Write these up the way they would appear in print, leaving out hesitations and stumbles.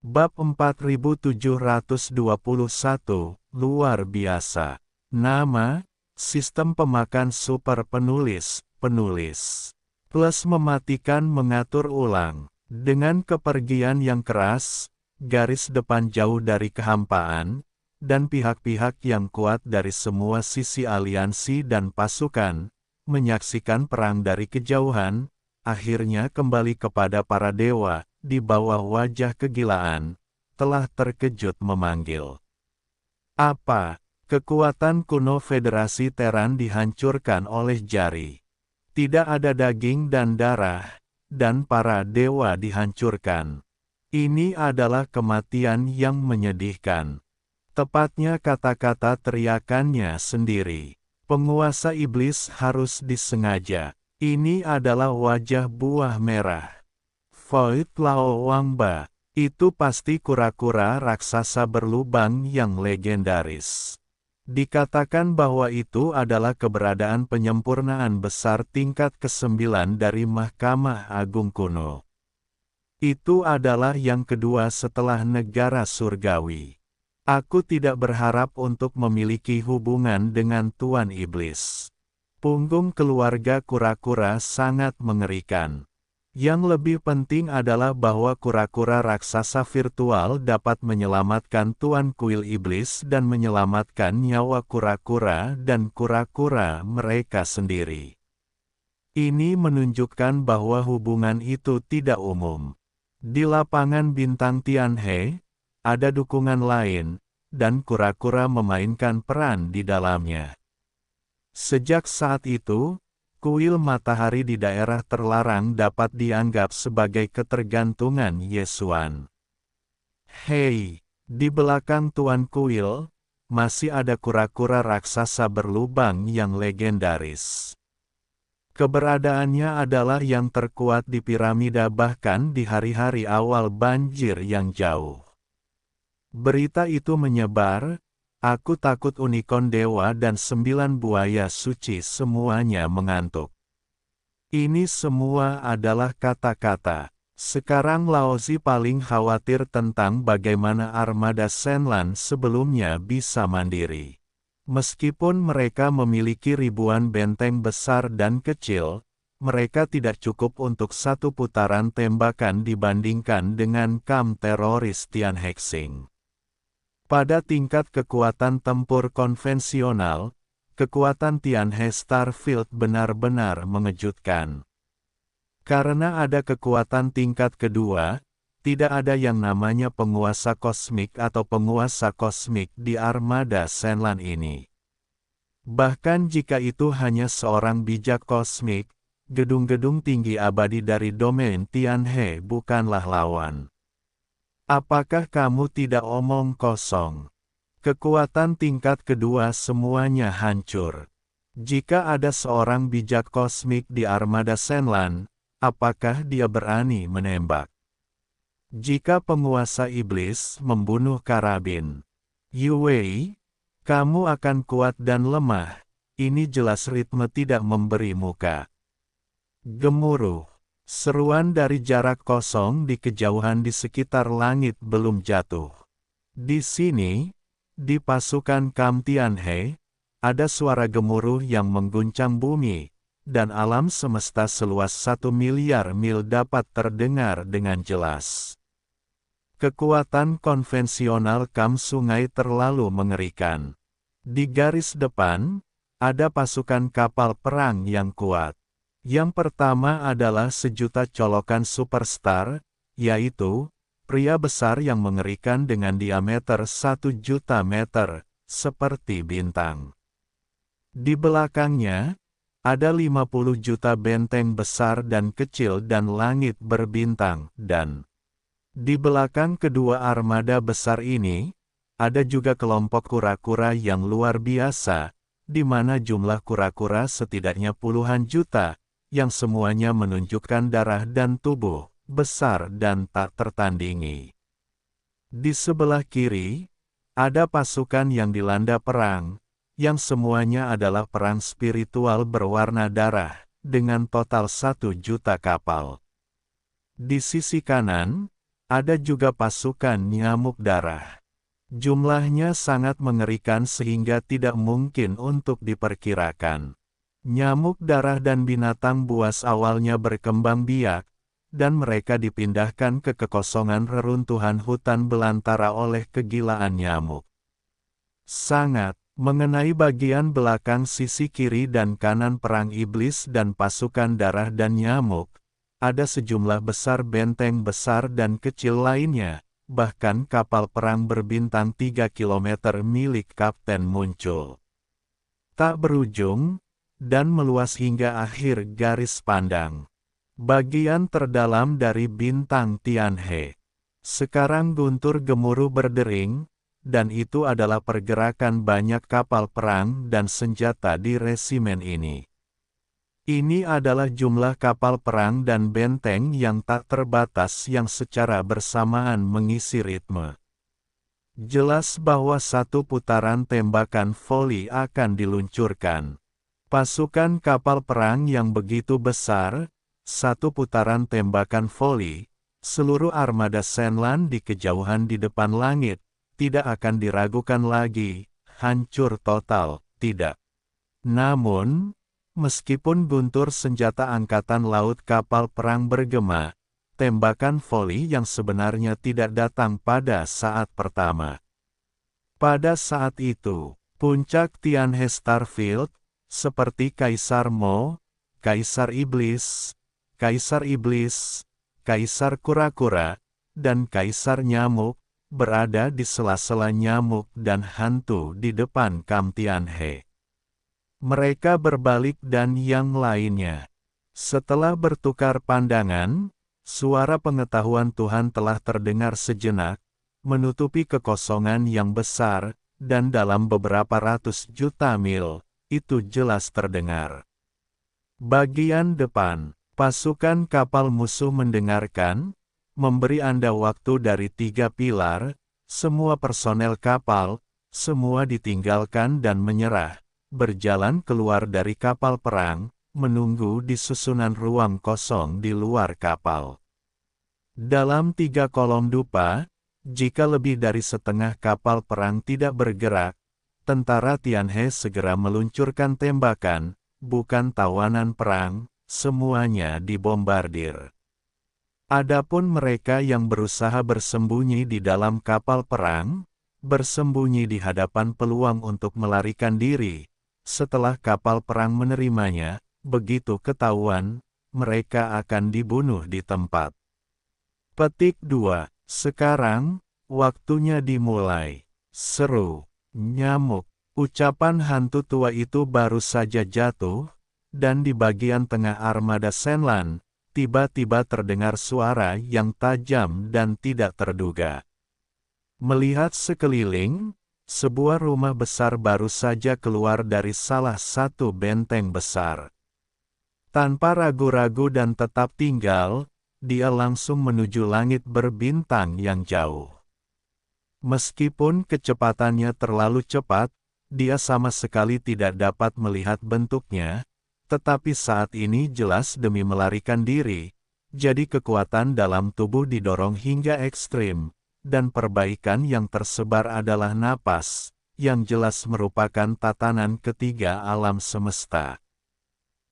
Bab 4721, luar biasa. Nama, sistem pemakan super penulis, plus mematikan mengatur ulang. Dengan kepergian yang keras, garis depan jauh dari kehampaan, dan pihak-pihak yang kuat dari semua sisi aliansi dan pasukan, menyaksikan perang dari kejauhan, akhirnya kembali kepada para dewa, di bawah wajah kegilaan, telah terkejut memanggil. Apa? Kekuatan kuno Federasi Teran dihancurkan oleh jari. Tidak ada daging dan darah, dan para dewa dihancurkan. Ini adalah kematian yang menyedihkan. Tepatnya kata-kata teriakannya sendiri. Penguasa iblis harus disengaja. Ini adalah wajah buah merah. Void Lao Wangba. Itu pasti kura-kura raksasa berlubang yang legendaris. Dikatakan bahwa itu adalah keberadaan penyempurnaan besar tingkat ke-9 dari Mahkamah Agung kuno. Itu adalah yang kedua setelah negara surgawi. Aku tidak berharap untuk memiliki hubungan dengan Tuan Iblis. Punggung keluarga kura-kura sangat mengerikan. Yang lebih penting adalah bahwa kura-kura raksasa virtual dapat menyelamatkan Tuan Kuil Iblis dan menyelamatkan nyawa kura-kura dan kura-kura mereka sendiri. Ini menunjukkan bahwa hubungan itu tidak umum. Di lapangan bintang Tianhe, ada dukungan lain, dan kura-kura memainkan peran di dalamnya. Sejak saat itu, kuil matahari di daerah terlarang dapat dianggap sebagai ketergantungan Yesuan. Hei, di belakang Tuan Kuil, masih ada kura-kura raksasa berlubang yang legendaris. Keberadaannya adalah yang terkuat di piramida bahkan di hari-hari awal banjir yang jauh. Berita itu menyebar. Aku takut unicorn dewa dan 9 buaya suci semuanya mengantuk. Ini semua adalah kata-kata. Sekarang Laozi paling khawatir tentang bagaimana armada Shenlan sebelumnya bisa mandiri. Meskipun mereka memiliki ribuan benteng besar dan kecil, mereka tidak cukup untuk satu putaran tembakan dibandingkan dengan kam teroris Tianhexing. Pada tingkat kekuatan tempur konvensional, kekuatan Tianhe Starfield benar-benar mengejutkan. Karena ada kekuatan tingkat kedua, tidak ada yang namanya penguasa kosmik atau penguasa kosmik di armada Shenlan ini. Bahkan jika itu hanya seorang bijak kosmik, gedung-gedung tinggi abadi dari domain Tianhe bukanlah lawan. Apakah kamu tidak omong kosong? Kekuatan tingkat kedua semuanya hancur. Jika ada seorang bijak kosmik di armada Shenlan, apakah dia berani menembak? Jika penguasa iblis membunuh karabin, Yue, kamu akan kuat dan lemah. Ini jelas ritme tidak memberi muka. Gemuruh. Seruan dari jarak kosong di kejauhan di sekitar langit belum jatuh. Di sini, di pasukan Kam Tianhe, ada suara gemuruh yang mengguncang bumi, dan alam semesta seluas 1 miliar mil dapat terdengar dengan jelas. Kekuatan konvensional Kam Sungai terlalu mengerikan. Di garis depan, ada pasukan kapal perang yang kuat. Yang pertama adalah sejuta colokan superstar, yaitu pria besar yang mengerikan dengan diameter 1 juta meter, seperti bintang. Di belakangnya, ada 50 juta benteng besar dan kecil dan langit berbintang, dan di belakang kedua armada besar ini, ada juga kelompok kura-kura yang luar biasa, di mana jumlah kura-kura setidaknya puluhan juta, yang semuanya menunjukkan darah dan tubuh, besar dan tak tertandingi. Di sebelah kiri, ada pasukan yang dilanda perang, yang semuanya adalah perang spiritual berwarna darah, dengan total 1 juta kapal. Di sisi kanan, Ada juga pasukan nyamuk darah. Jumlahnya sangat mengerikan sehingga tidak mungkin untuk diperkirakan. Nyamuk darah dan binatang buas awalnya berkembang biak, dan mereka dipindahkan ke kekosongan reruntuhan hutan belantara oleh kegilaan nyamuk. Sangat, mengenai bagian belakang sisi kiri dan kanan perang iblis dan pasukan darah dan nyamuk, ada sejumlah besar benteng besar dan kecil lainnya, bahkan kapal perang berbintang 3 kilometer milik Kapten muncul. Tak berujung, dan meluas hingga akhir garis pandang. Bagian terdalam dari bintang Tianhe. Sekarang guntur gemuruh berdering, dan itu adalah pergerakan banyak kapal perang dan senjata di resimen ini. Ini adalah jumlah kapal perang dan benteng yang tak terbatas yang secara bersamaan mengisi ritme. Jelas bahwa satu putaran tembakan voli akan diluncurkan. Pasukan kapal perang yang begitu besar, satu putaran tembakan voli, seluruh armada Senlan di kejauhan di depan langit, tidak akan diragukan lagi, hancur total, tidak. Namun, meskipun guntur senjata angkatan laut kapal perang bergema, tembakan voli yang sebenarnya tidak datang pada saat pertama. Pada saat itu, puncak Tianhe Starfield, seperti Kaisar Mo, Kaisar Iblis, Kaisar Kura-Kura, dan Kaisar Nyamuk, berada di sela-sela nyamuk dan hantu di depan Kam Tianhe. Mereka berbalik dan yang lainnya. Setelah bertukar pandangan, suara pengetahuan Tuhan telah terdengar sejenak, menutupi kekosongan yang besar, dan dalam beberapa ratus juta mil, itu jelas terdengar. Bagian depan, pasukan kapal musuh mendengarkan, memberi Anda waktu dari 3 pilar, semua personel kapal, semua ditinggalkan dan menyerah, berjalan keluar dari kapal perang, menunggu di susunan ruang kosong di luar kapal. Dalam 3 kolom dupa, jika lebih dari setengah kapal perang tidak bergerak, tentara Tianhe segera meluncurkan tembakan, bukan tawanan perang, semuanya dibombardir. Adapun mereka yang berusaha bersembunyi di dalam kapal perang, bersembunyi di hadapan peluang untuk melarikan diri, setelah kapal perang menerimanya, begitu ketahuan, mereka akan dibunuh di tempat. Petik 2. Sekarang, waktunya dimulai. Seru. Nyamuk. Ucapan hantu tua itu baru saja jatuh, dan di bagian tengah armada Senlan, tiba-tiba terdengar suara yang tajam dan tidak terduga. Melihat sekeliling, sebuah rumah besar baru saja keluar dari salah satu benteng besar. Tanpa ragu-ragu dan tetap tinggal, dia langsung menuju langit berbintang yang jauh. Meskipun kecepatannya terlalu cepat, dia sama sekali tidak dapat melihat bentuknya, tetapi saat ini jelas demi melarikan diri, jadi kekuatan dalam tubuh didorong hingga ekstrim, dan perbaikan yang tersebar adalah napas, yang jelas merupakan tatanan ketiga alam semesta.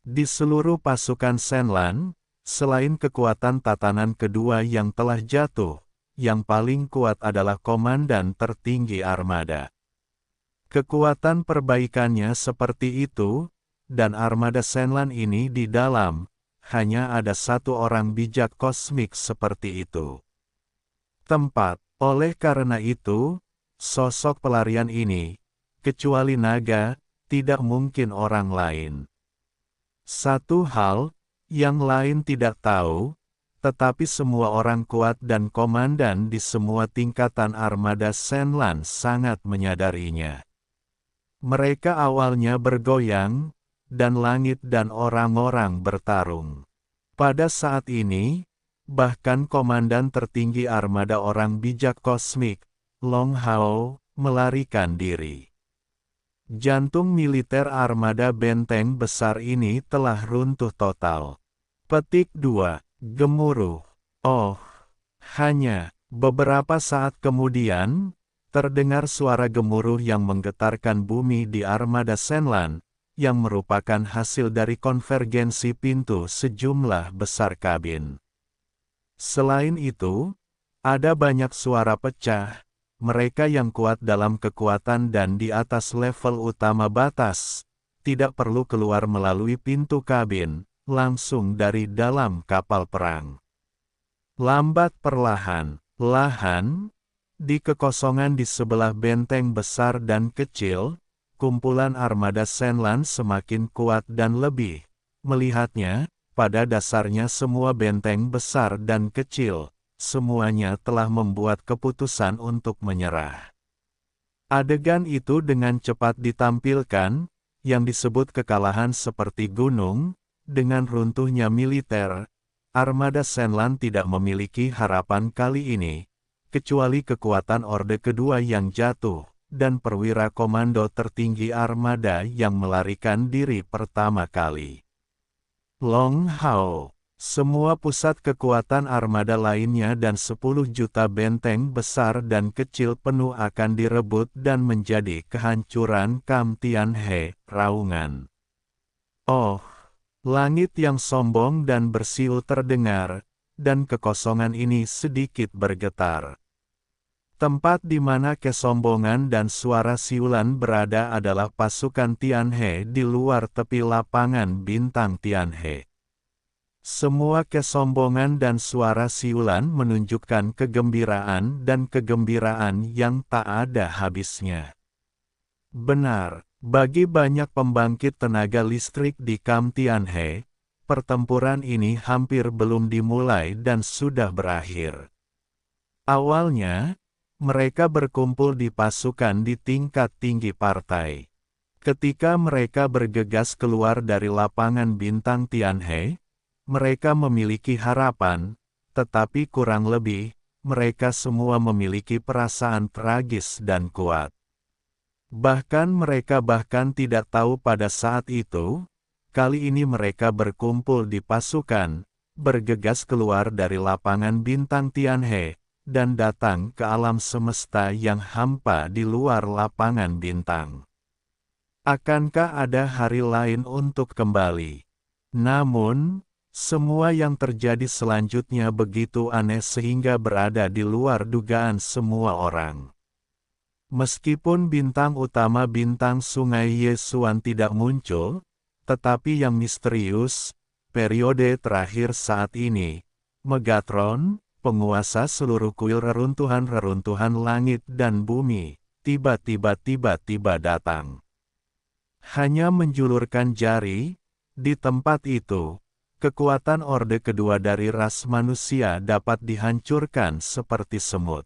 Di seluruh pasukan Senlan, selain kekuatan tatanan kedua yang telah jatuh, yang paling kuat adalah komandan tertinggi armada. Kekuatan perbaikannya seperti itu, dan armada Senlan ini di dalam, hanya ada satu orang bijak kosmik seperti itu. Tempat, oleh karena itu, sosok pelarian ini, kecuali naga, tidak mungkin orang lain. Satu hal, yang lain tidak tahu, tetapi semua orang kuat dan komandan di semua tingkatan armada Senlan sangat menyadarinya. Mereka awalnya bergoyang, dan langit dan orang-orang bertarung. Pada saat ini, bahkan komandan tertinggi armada orang bijak kosmik, Long Hao, melarikan diri. Jantung militer armada benteng besar ini telah runtuh total. Petik 2. Gemuruh. Oh, Hanya beberapa saat kemudian, terdengar suara gemuruh yang menggetarkan bumi di armada Senlan, yang merupakan hasil dari konvergensi pintu sejumlah besar kabin. Selain itu, ada banyak suara pecah. Mereka yang kuat dalam kekuatan dan di atas level utama batas, tidak perlu keluar melalui pintu kabin, langsung dari dalam kapal perang. Lambat perlahan, di kekosongan di sebelah benteng besar dan kecil, kumpulan armada Senlan semakin kuat dan lebih. Melihatnya, pada dasarnya semua benteng besar dan kecil, semuanya telah membuat keputusan untuk menyerah. Adegan itu dengan cepat ditampilkan, yang disebut kekalahan seperti gunung, dengan runtuhnya militer. Armada Senlan tidak memiliki harapan kali ini, kecuali kekuatan Orde Kedua yang jatuh, dan perwira komando tertinggi armada yang melarikan diri pertama kali. Long Hao. Semua pusat kekuatan armada lainnya dan 10 juta benteng besar dan kecil penuh akan direbut dan menjadi kehancuran Kam Tianhe, raungan. Oh, langit yang sombong dan bersiul terdengar, dan kekosongan ini sedikit bergetar. Tempat di mana kesombongan dan suara siulan berada adalah pasukan Tianhe di luar tepi lapangan bintang Tianhe. Semua kesombongan dan suara siulan menunjukkan kegembiraan dan kegembiraan yang tak ada habisnya. Benar, bagi banyak pembangkit tenaga listrik di Kam Tianhe, pertempuran ini hampir belum dimulai dan sudah berakhir. Awalnya, mereka berkumpul di pasukan di tingkat tinggi partai. Ketika mereka bergegas keluar dari lapangan bintang Tianhe, mereka memiliki harapan, tetapi kurang lebih, mereka semua memiliki perasaan tragis dan kuat. Bahkan mereka tidak tahu pada saat itu, kali ini mereka berkumpul di pasukan, bergegas keluar dari lapangan bintang Tianhe, dan datang ke alam semesta yang hampa di luar lapangan bintang. Akankah ada hari lain untuk kembali? Namun, semua yang terjadi selanjutnya begitu aneh sehingga berada di luar dugaan semua orang. Meskipun bintang utama bintang Sungai Yesuan tidak muncul, tetapi yang misterius, periode terakhir saat ini, Megatron, penguasa seluruh kuil reruntuhan-reruntuhan langit dan bumi, tiba-tiba datang. Hanya menjulurkan jari, di tempat itu, kekuatan Orde Kedua dari ras manusia dapat dihancurkan seperti semut.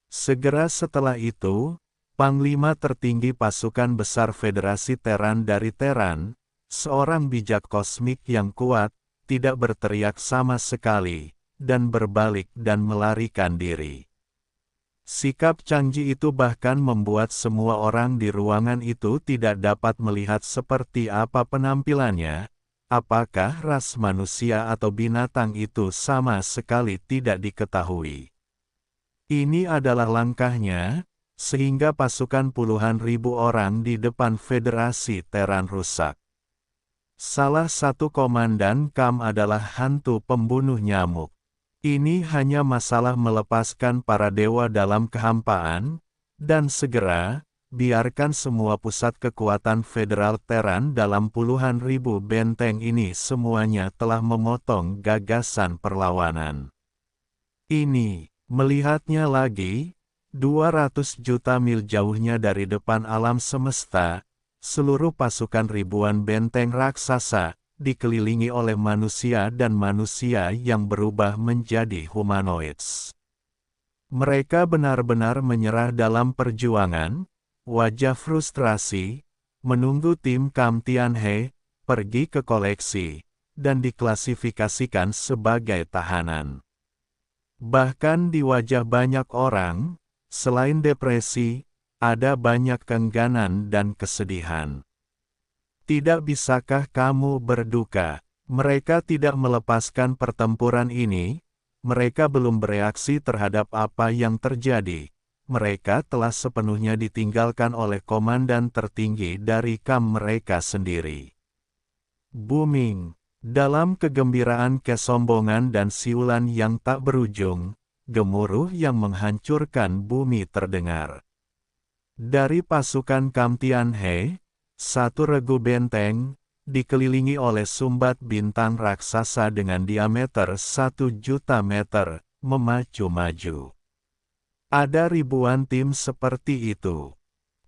Segera setelah itu, Panglima tertinggi pasukan besar Federasi Teran dari Teran, seorang bijak kosmik yang kuat, tidak berteriak sama sekali, dan berbalik dan melarikan diri. Sikap canggih itu bahkan membuat semua orang di ruangan itu tidak dapat melihat seperti apa penampilannya. Apakah ras manusia atau binatang itu sama sekali tidak diketahui. Ini adalah langkahnya, sehingga pasukan puluhan ribu orang di depan Federasi Teran rusak. Salah satu komandan Kam adalah hantu pembunuh nyamuk. Ini hanya masalah melepaskan para dewa dalam kehampaan, dan segera, biarkan semua pusat kekuatan federal Teran dalam puluhan ribu benteng ini semuanya telah memotong gagasan perlawanan. Ini, melihatnya lagi, 200 juta mil jauhnya dari depan alam semesta, seluruh pasukan ribuan benteng raksasa, dikelilingi oleh manusia dan manusia yang berubah menjadi humanoids. Mereka benar-benar menyerah dalam perjuangan, wajah frustrasi, menunggu tim Kam Tianhe, pergi ke koleksi, dan diklasifikasikan sebagai tahanan. Bahkan di wajah banyak orang, selain depresi, ada banyak keengganan dan kesedihan. Tidak bisakah kamu berduka? Mereka tidak melepaskan pertempuran ini, mereka belum bereaksi terhadap apa yang terjadi. Mereka telah sepenuhnya ditinggalkan oleh komandan tertinggi dari kamp mereka sendiri. Booming. Dalam kegembiraan, kesombongan dan siulan yang tak berujung, gemuruh yang menghancurkan bumi terdengar. Dari pasukan Kam Tianhe, satu regu benteng, dikelilingi oleh sumbat bintang raksasa dengan diameter 1.000.000 meter, memacu-maju. Ada ribuan tim seperti itu.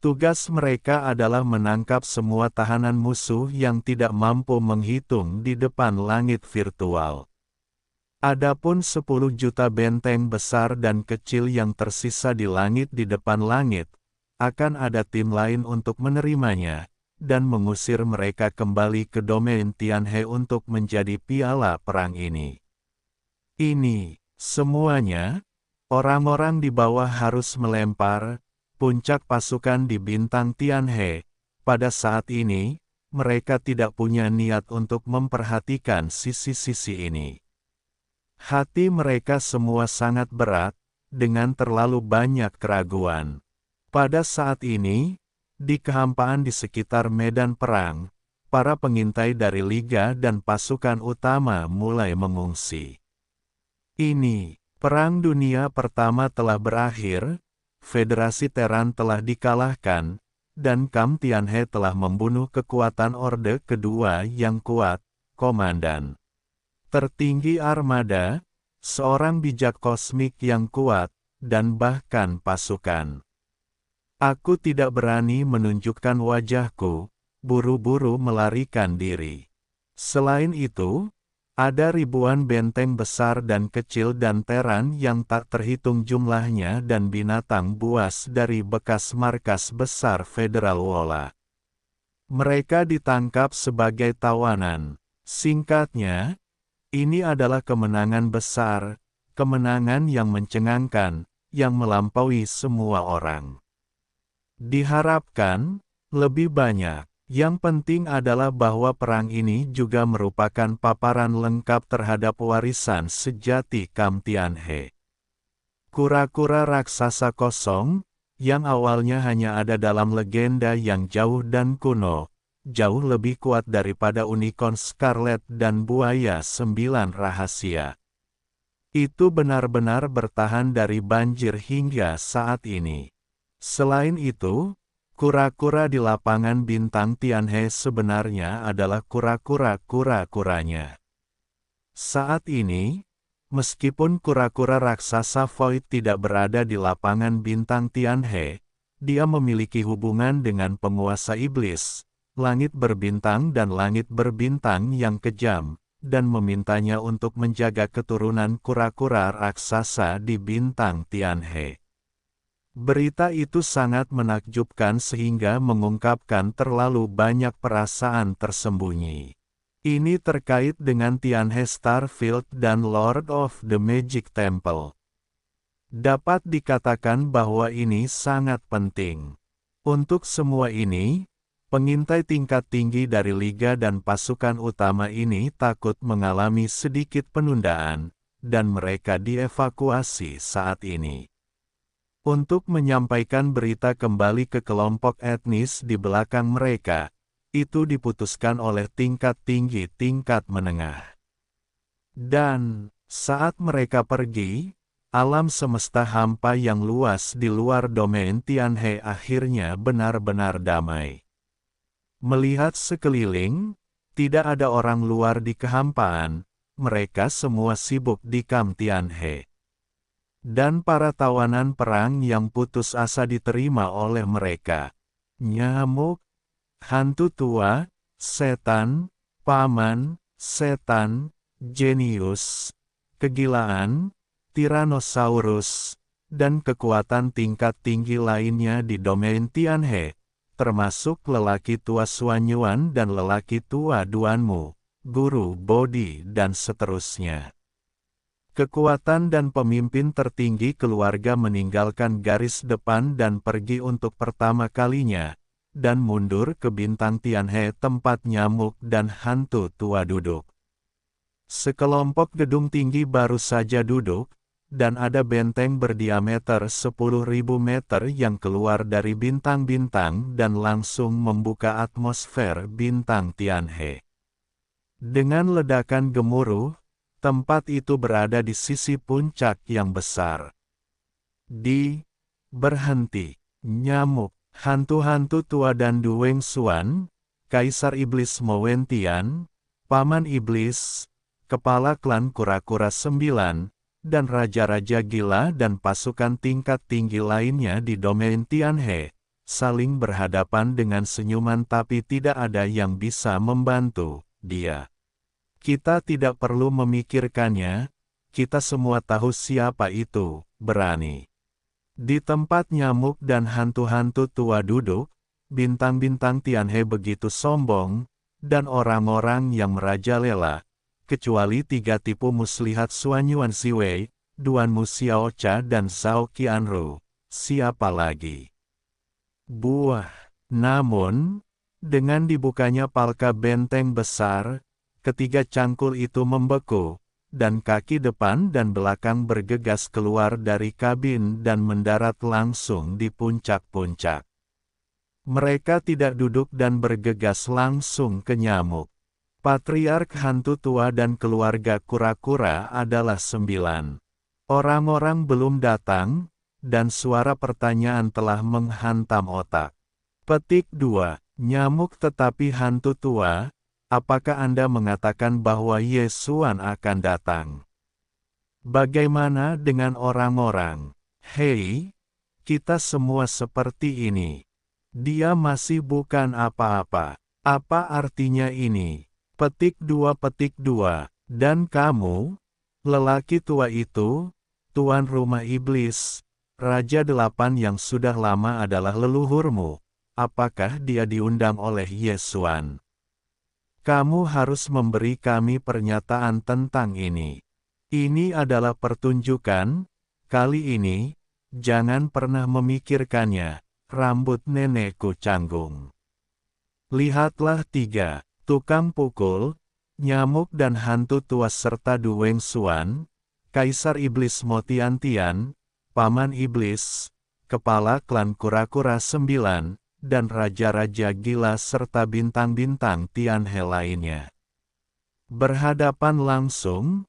Tugas mereka adalah menangkap semua tahanan musuh yang tidak mampu menghitung di depan langit virtual. Adapun 10 juta benteng besar dan kecil yang tersisa di langit di depan langit, akan ada tim lain untuk menerimanya, dan mengusir mereka kembali ke domain Tianhe untuk menjadi piala perang ini. Ini, semuanya, orang-orang di bawah harus melempar, puncak pasukan di bintang Tianhe. Pada saat ini, mereka tidak punya niat untuk memperhatikan sisi-sisi ini. Hati mereka semua sangat berat, dengan terlalu banyak keraguan. Pada saat ini, di kehampaan di sekitar medan perang, para pengintai dari Liga dan pasukan utama mulai mengungsi. Ini, Perang Dunia Pertama telah berakhir, Federasi Terran telah dikalahkan, dan Kam Tianhe telah membunuh kekuatan Orde Kedua yang kuat, Komandan tertinggi armada, seorang bijak kosmik yang kuat, dan bahkan pasukan. Aku tidak berani menunjukkan wajahku, buru-buru melarikan diri. Selain itu, ada ribuan benteng besar dan kecil dan Terran yang tak terhitung jumlahnya dan binatang buas dari bekas markas besar Federal Wola. Mereka ditangkap sebagai tawanan. Singkatnya, ini adalah kemenangan besar, kemenangan yang mencengangkan, yang melampaui semua orang. Diharapkan, lebih banyak. Yang penting adalah bahwa perang ini juga merupakan paparan lengkap terhadap warisan sejati Kam Tianhe. Kura-kura raksasa kosong, yang awalnya hanya ada dalam legenda yang jauh dan kuno, jauh lebih kuat daripada unicorn scarlet dan buaya 9 rahasia. Itu benar-benar bertahan dari banjir hingga saat ini. Selain itu, kura-kura di lapangan bintang Tianhe sebenarnya adalah kura-kuranya. Saat ini, meskipun kura-kura raksasa Void tidak berada di lapangan bintang Tianhe, dia memiliki hubungan dengan penguasa iblis, langit berbintang dan langit berbintang yang kejam, dan memintanya untuk menjaga keturunan kura-kura raksasa di bintang Tianhe. Berita itu sangat menakjubkan sehingga mengungkapkan terlalu banyak perasaan tersembunyi. Ini terkait dengan Tianhe Starfield dan Lord of the Magic Temple. Dapat dikatakan bahwa ini sangat penting. Untuk semua ini, pengintai tingkat tinggi dari Liga dan pasukan utama ini takut mengalami sedikit penundaan, dan mereka dievakuasi saat ini. Untuk menyampaikan berita kembali ke kelompok etnis di belakang mereka, itu diputuskan oleh tingkat tinggi tingkat menengah. Dan, saat mereka pergi, alam semesta hampa yang luas di luar domain Tianhe akhirnya benar-benar damai. Melihat sekeliling, tidak ada orang luar di kehampaan, mereka semua sibuk di Kam Tianhe. Dan para tawanan perang yang putus asa diterima oleh mereka. Nyamuk, hantu tua, setan, paman, setan, jenius, kegilaan, Tyrannosaurus, dan kekuatan tingkat tinggi lainnya di domain Tianhe, termasuk lelaki tua Suanyuan dan lelaki tua Duanmu, guru Bodhi dan seterusnya. Kekuatan dan pemimpin tertinggi keluarga meninggalkan garis depan dan pergi untuk pertama kalinya, dan mundur ke bintang Tianhe tempat nyamuk dan hantu tua duduk. Sekelompok gedung tinggi baru saja duduk, dan ada benteng berdiameter 10.000 meter yang keluar dari bintang-bintang dan langsung membuka atmosfer bintang Tianhe. Dengan ledakan gemuruh, tempat itu berada di sisi puncak yang besar. Berhenti. Nyamuk, hantu-hantu tua dan Duweng Xuan, Kaisar Iblis Mowentian, Paman Iblis, Kepala Klan Kura-Kura 9, dan Raja-Raja Gila dan pasukan tingkat tinggi lainnya di domain Tianhe, saling berhadapan dengan senyuman tapi tidak ada yang bisa membantu dia. Kita tidak perlu memikirkannya, kita semua tahu siapa itu, berani. Di tempat nyamuk dan hantu-hantu tua duduk, bintang-bintang Tianhe begitu sombong, dan orang-orang yang merajalela, kecuali 3 tipu muslihat Xuanyuan Ziwei, Duan Mu Xiaocha dan Zhao Qianru, siapa lagi? Buah. Namun, dengan dibukanya palka benteng besar, ketiga cangkul itu membeku, dan kaki depan dan belakang bergegas keluar dari kabin dan mendarat langsung di puncak-puncak. Mereka tidak duduk dan bergegas langsung ke nyamuk. Patriark hantu tua dan keluarga kura-kura adalah 9. Orang-orang belum datang, dan suara pertanyaan telah menghantam otak. Petik 2. Nyamuk tetapi hantu tua, apakah Anda mengatakan bahwa Yesuan akan datang? Bagaimana dengan orang-orang? Hei, kita semua seperti ini. Dia masih bukan apa-apa. Apa artinya ini? Petik 2. Dan kamu, lelaki tua itu, tuan rumah iblis, Raja 8 yang sudah lama adalah leluhurmu. Apakah dia diundang oleh Yesuan? Kamu harus memberi kami pernyataan tentang ini. Ini adalah pertunjukan, kali ini, jangan pernah memikirkannya, rambut nenekku canggung. Lihatlah 3. Tukang pukul, nyamuk dan hantu tua serta Duweng Xuan, Kaisar Iblis Motiantian, Paman Iblis, Kepala Klan Kura-Kura 9, dan Raja-Raja Gila serta bintang-bintang Tianhe lainnya. Berhadapan langsung.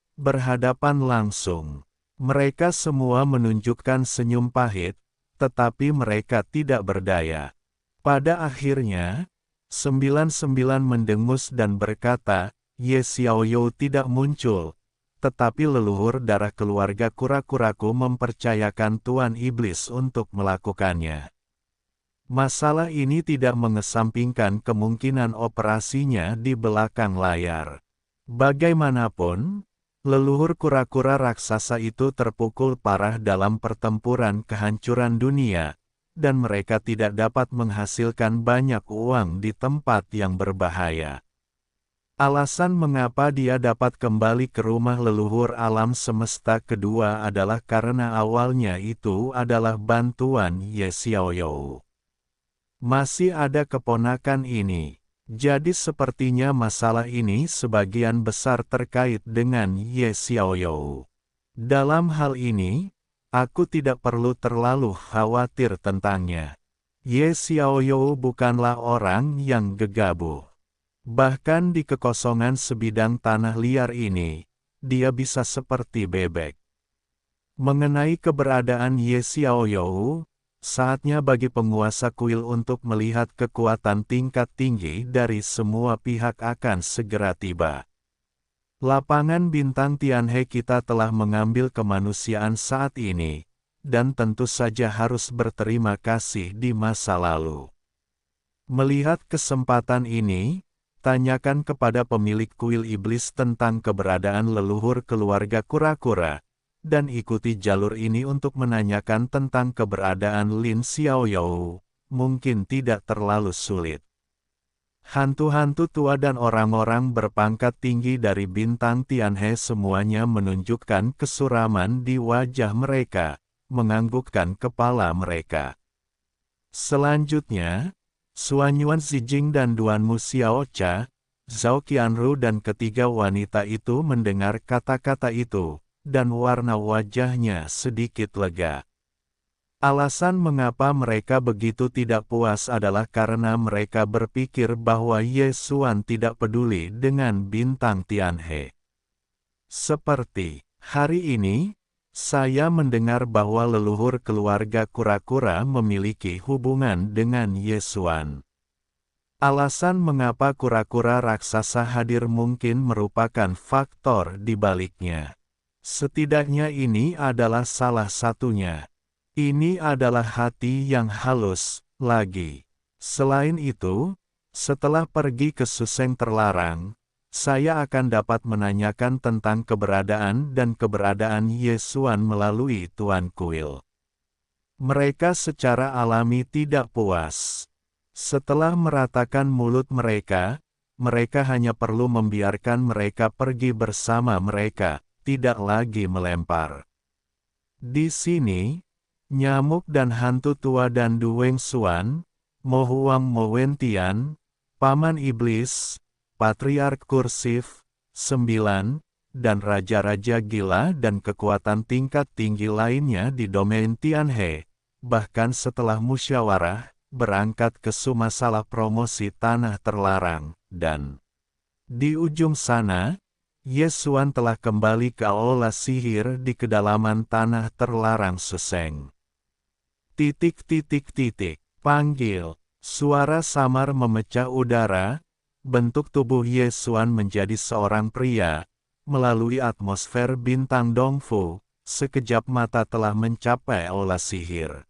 Mereka semua menunjukkan senyum pahit, tetapi mereka tidak berdaya. Pada akhirnya, 99 mendengus dan berkata, Ye Xiaoyou tidak muncul, tetapi leluhur darah keluarga kura-kuraku mempercayakan Tuan Iblis untuk melakukannya. Masalah ini tidak mengesampingkan kemungkinan operasinya di belakang layar. Bagaimanapun, leluhur kura-kura raksasa itu terpukul parah dalam pertempuran kehancuran dunia, dan mereka tidak dapat menghasilkan banyak uang di tempat yang berbahaya. Alasan mengapa dia dapat kembali ke rumah leluhur alam semesta kedua adalah karena awalnya itu adalah bantuan Ye Xiaoyou. Masih ada keponakan ini, jadi sepertinya masalah ini sebagian besar terkait dengan Ye Xiaoyou. Dalam hal ini, aku tidak perlu terlalu khawatir tentangnya. Ye Xiaoyou bukanlah orang yang gegabah. Bahkan di kekosongan sebidang tanah liar ini, dia bisa seperti bebek. Mengenai keberadaan Ye Xiaoyou, saatnya bagi penguasa kuil untuk melihat kekuatan tingkat tinggi dari semua pihak akan segera tiba. Lapangan bintang Tianhe kita telah mengambil kemanusiaan saat ini, dan tentu saja harus berterima kasih di masa lalu. Melihat kesempatan ini, tanyakan kepada pemilik kuil iblis tentang keberadaan leluhur keluarga kura-kura, dan ikuti jalur ini untuk menanyakan tentang keberadaan Lin Xiaoyou, mungkin tidak terlalu sulit. Hantu-hantu tua dan orang-orang berpangkat tinggi dari bintang Tianhe semuanya menunjukkan kesuraman di wajah mereka, menganggukkan kepala mereka. Selanjutnya, Xuanyuan Zijing dan Duan Mu Xiaocha, Zhao Qianru dan ketiga wanita itu mendengar kata-kata itu, dan warna wajahnya sedikit lega. Alasan mengapa mereka begitu tidak puas adalah karena mereka berpikir bahwa Ye Xuan tidak peduli dengan bintang Tianhe. Seperti hari ini, saya mendengar bahwa leluhur keluarga kura-kura memiliki hubungan dengan Ye Xuan. Alasan mengapa kura-kura raksasa hadir mungkin merupakan faktor di baliknya. Setidaknya ini adalah salah satunya. Ini adalah hati yang halus, lagi. Selain itu, setelah pergi ke Suseng terlarang, saya akan dapat menanyakan tentang keberadaan dan keberadaan Ye Xuan melalui Tuan Kuil. Mereka secara alami tidak puas. Setelah meratakan mulut mereka, mereka hanya perlu membiarkan mereka pergi bersama mereka, tidak lagi melempar. Di sini, nyamuk dan hantu tua dan Duweng Xuan, Mo Huang Mo Wentian, Paman Iblis, Patriark Kursif, 9, dan Raja-Raja Gila dan kekuatan tingkat tinggi lainnya di domain Tianhe, bahkan setelah musyawarah, berangkat ke Sumasalah promosi tanah terlarang, dan di ujung sana, Ye Xuan telah kembali ke aula sihir di kedalaman tanah terlarang Suseng. Panggil. Suara samar memecah udara, bentuk tubuh Ye Xuan menjadi seorang pria, melalui atmosfer bintang Dongfu, sekejap mata telah mencapai aula sihir.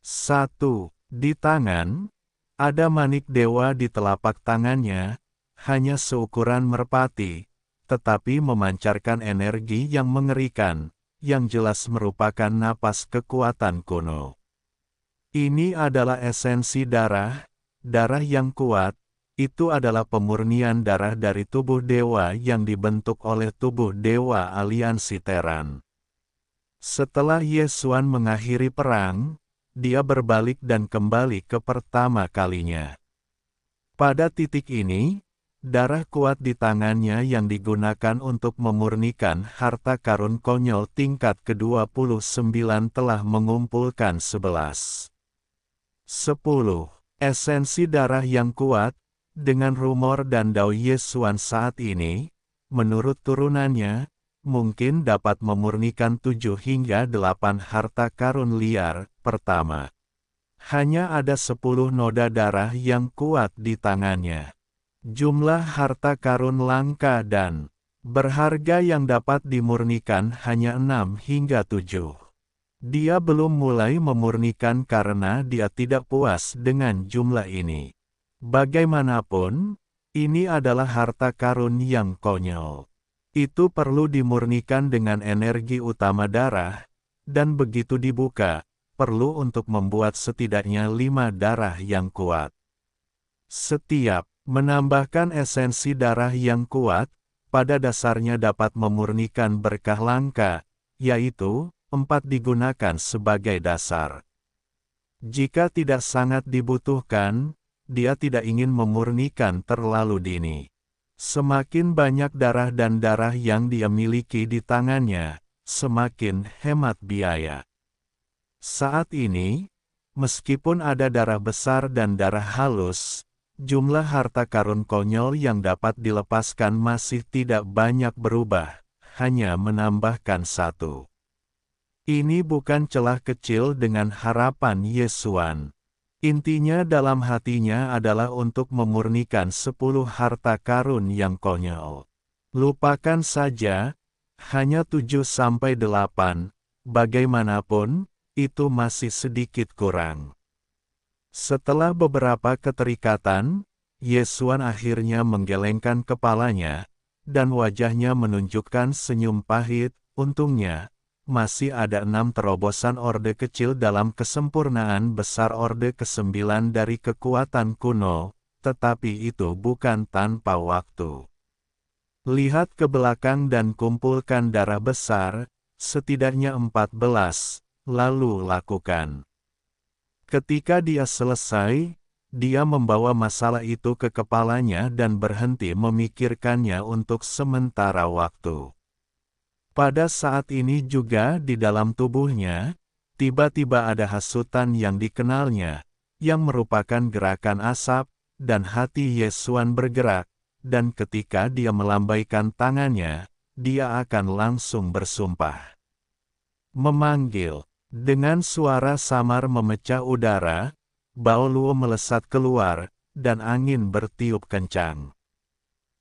1. Di tangan, ada manik dewa di telapak tangannya, hanya seukuran merpati, tetapi memancarkan energi yang mengerikan, yang jelas merupakan napas kekuatan kuno. Ini adalah esensi darah, darah yang kuat, itu adalah pemurnian darah dari tubuh dewa yang dibentuk oleh tubuh dewa aliansi Teran. Setelah Ye Xuan mengakhiri perang, dia berbalik dan kembali ke pertama kalinya. Pada titik ini, darah kuat di tangannya yang digunakan untuk memurnikan harta karun konyol tingkat ke-29 telah mengumpulkan 11. Esensi darah yang kuat, dengan rumor dan Dao Ye Xuan saat ini, menurut turunannya, mungkin dapat memurnikan 7 hingga 8 harta karun liar. Pertama, hanya ada 10 noda darah yang kuat di tangannya. Jumlah harta karun langka dan berharga yang dapat dimurnikan hanya 6 hingga 7. Dia belum mulai memurnikan karena dia tidak puas dengan jumlah ini. Bagaimanapun, ini adalah harta karun yang konyol. Itu perlu dimurnikan dengan energi utama darah, dan begitu dibuka, perlu untuk membuat setidaknya 5 darah yang kuat. Setiap menambahkan esensi darah yang kuat, pada dasarnya dapat memurnikan berkah langka, yaitu 4 digunakan sebagai dasar. Jika tidak sangat dibutuhkan, dia tidak ingin memurnikan terlalu dini. Semakin banyak darah dan darah yang dia miliki di tangannya, semakin hemat biaya. Saat ini, meskipun ada darah besar dan darah halus, jumlah harta karun konyol yang dapat dilepaskan masih tidak banyak berubah, hanya menambahkan 1. Ini bukan celah kecil dengan harapan Ye Xuan. Intinya dalam hatinya adalah untuk memurnikan 10 harta karun yang konyol. Lupakan saja, hanya 7-8, bagaimanapun, itu masih sedikit kurang. Setelah beberapa keterikatan, Ye Xuan akhirnya menggelengkan kepalanya, dan wajahnya menunjukkan senyum pahit. Untungnya, masih ada 6 terobosan orde kecil dalam kesempurnaan besar orde ke-9 dari kekuatan kuno, tetapi itu bukan tanpa waktu. Lihat ke belakang dan kumpulkan darah besar, setidaknya 14, lalu lakukan. Ketika dia selesai, dia membawa masalah itu ke kepalanya dan berhenti memikirkannya untuk sementara waktu. Pada saat ini juga di dalam tubuhnya, tiba-tiba ada hasutan yang dikenalnya, yang merupakan gerakan asap, dan hati Yesuan bergerak, dan ketika dia melambaikan tangannya, dia akan langsung bersumpah. Memanggil, dengan suara samar memecah udara, bau luo melesat keluar, dan angin bertiup kencang.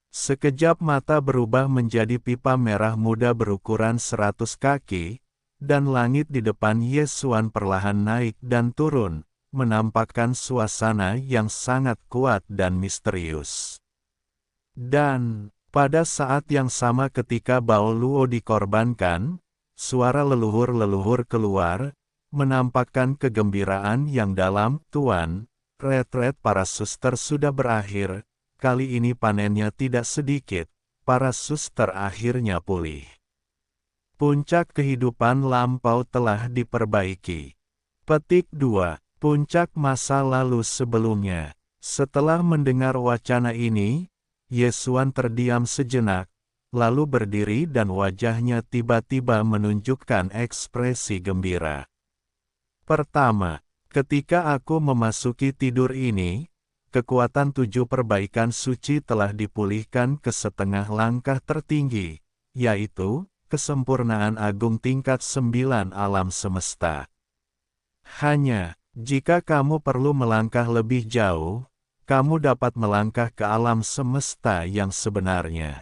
Sekejap mata berubah menjadi pipa merah muda berukuran 100 kaki, dan langit di depan Yesuan perlahan naik dan turun, menampakkan suasana yang sangat kuat dan misterius. Dan, pada saat yang sama ketika bau luo dikorbankan, suara leluhur-leluhur keluar, menampakkan kegembiraan yang dalam. Tuan, retret para suster sudah berakhir, kali ini panennya tidak sedikit, para suster akhirnya pulih. Puncak kehidupan lampau telah diperbaiki. Petik 2. Puncak masa lalu sebelumnya. Setelah mendengar wacana ini, Yesuan terdiam sejenak, lalu berdiri dan wajahnya tiba-tiba menunjukkan ekspresi gembira. Pertama, ketika aku memasuki tidur ini, kekuatan 7 perbaikan suci telah dipulihkan ke setengah langkah tertinggi, yaitu, kesempurnaan agung tingkat 9 alam semesta. Hanya, jika kamu perlu melangkah lebih jauh, kamu dapat melangkah ke alam semesta yang sebenarnya.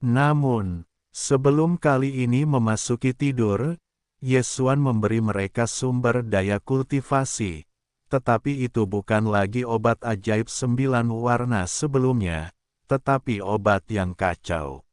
Namun, sebelum kali ini memasuki tidur, Yesuan memberi mereka sumber daya kultivasi, tetapi itu bukan lagi obat ajaib 9 warna sebelumnya, tetapi obat yang kacau.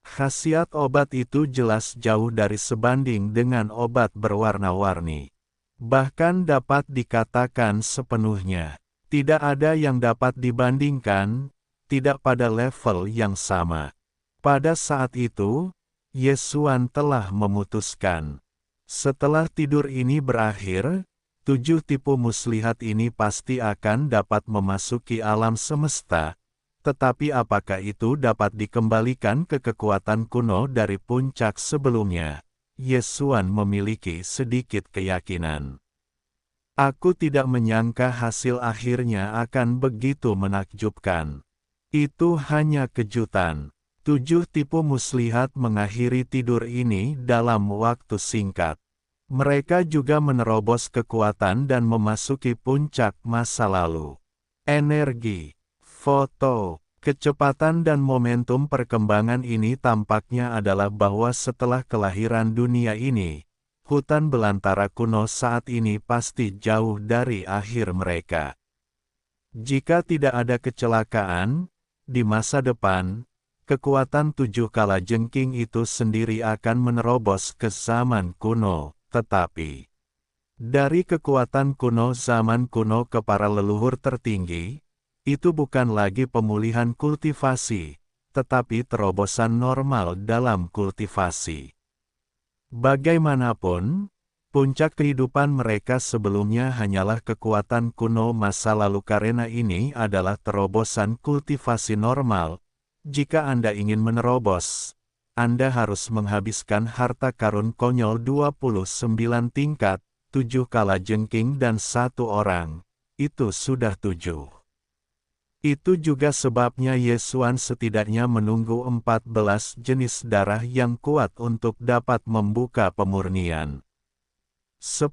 Khasiat obat itu jelas jauh dari sebanding dengan obat berwarna-warni. Bahkan dapat dikatakan sepenuhnya, tidak ada yang dapat dibandingkan, tidak pada level yang sama. Pada saat itu, Yesuan telah memutuskan, setelah tidur ini berakhir, 7 tipu muslihat ini pasti akan dapat memasuki alam semesta, tetapi apakah itu dapat dikembalikan ke kekuatan kuno dari puncak sebelumnya? Yesuan memiliki sedikit keyakinan. Aku tidak menyangka hasil akhirnya akan begitu menakjubkan. Itu hanya kejutan. 7 tipu muslihat mengakhiri tidur ini dalam waktu singkat. Mereka juga menerobos kekuatan dan memasuki puncak masa lalu. Energi, foto, kecepatan dan momentum perkembangan ini tampaknya adalah bahwa setelah kelahiran dunia ini, hutan belantara kuno saat ini pasti jauh dari akhir mereka. Jika tidak ada kecelakaan, di masa depan, kekuatan 7 kalajengking itu sendiri akan menerobos ke zaman kuno, tetapi dari kekuatan kuno zaman kuno ke para leluhur tertinggi, itu bukan lagi pemulihan kultivasi, tetapi terobosan normal dalam kultivasi. Bagaimanapun, puncak kehidupan mereka sebelumnya hanyalah kekuatan kuno masa lalu karena ini adalah terobosan kultivasi normal. Jika Anda ingin menerobos, Anda harus menghabiskan harta karun konyol 29 tingkat, 7 kalajengking dan 1 orang. Itu sudah 7. Itu juga sebabnya Yesuan setidaknya menunggu 14 jenis darah yang kuat untuk dapat membuka pemurnian. 10.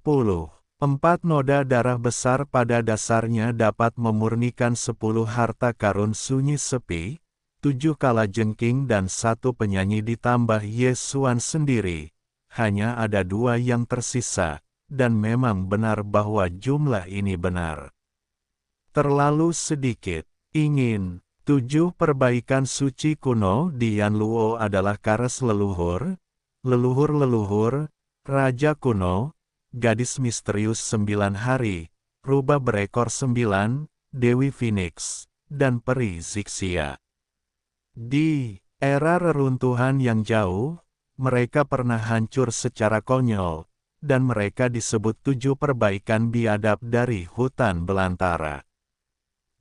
4 noda darah besar pada dasarnya dapat memurnikan 10 harta karun sunyi sepi, 7 kalajengking dan 1 penyanyi ditambah Yesuan sendiri. Hanya ada 2 yang tersisa, dan memang benar bahwa jumlah ini benar. Terlalu sedikit. Ingin, 7 perbaikan suci kuno di Yanluo adalah karas leluhur, leluhur-leluhur, raja kuno, gadis misterius 9 hari, rubah berekor 9, Dewi Phoenix, dan peri Zixia. Di era reruntuhan yang jauh, mereka pernah hancur secara konyol, dan mereka disebut 7 perbaikan biadab dari hutan belantara.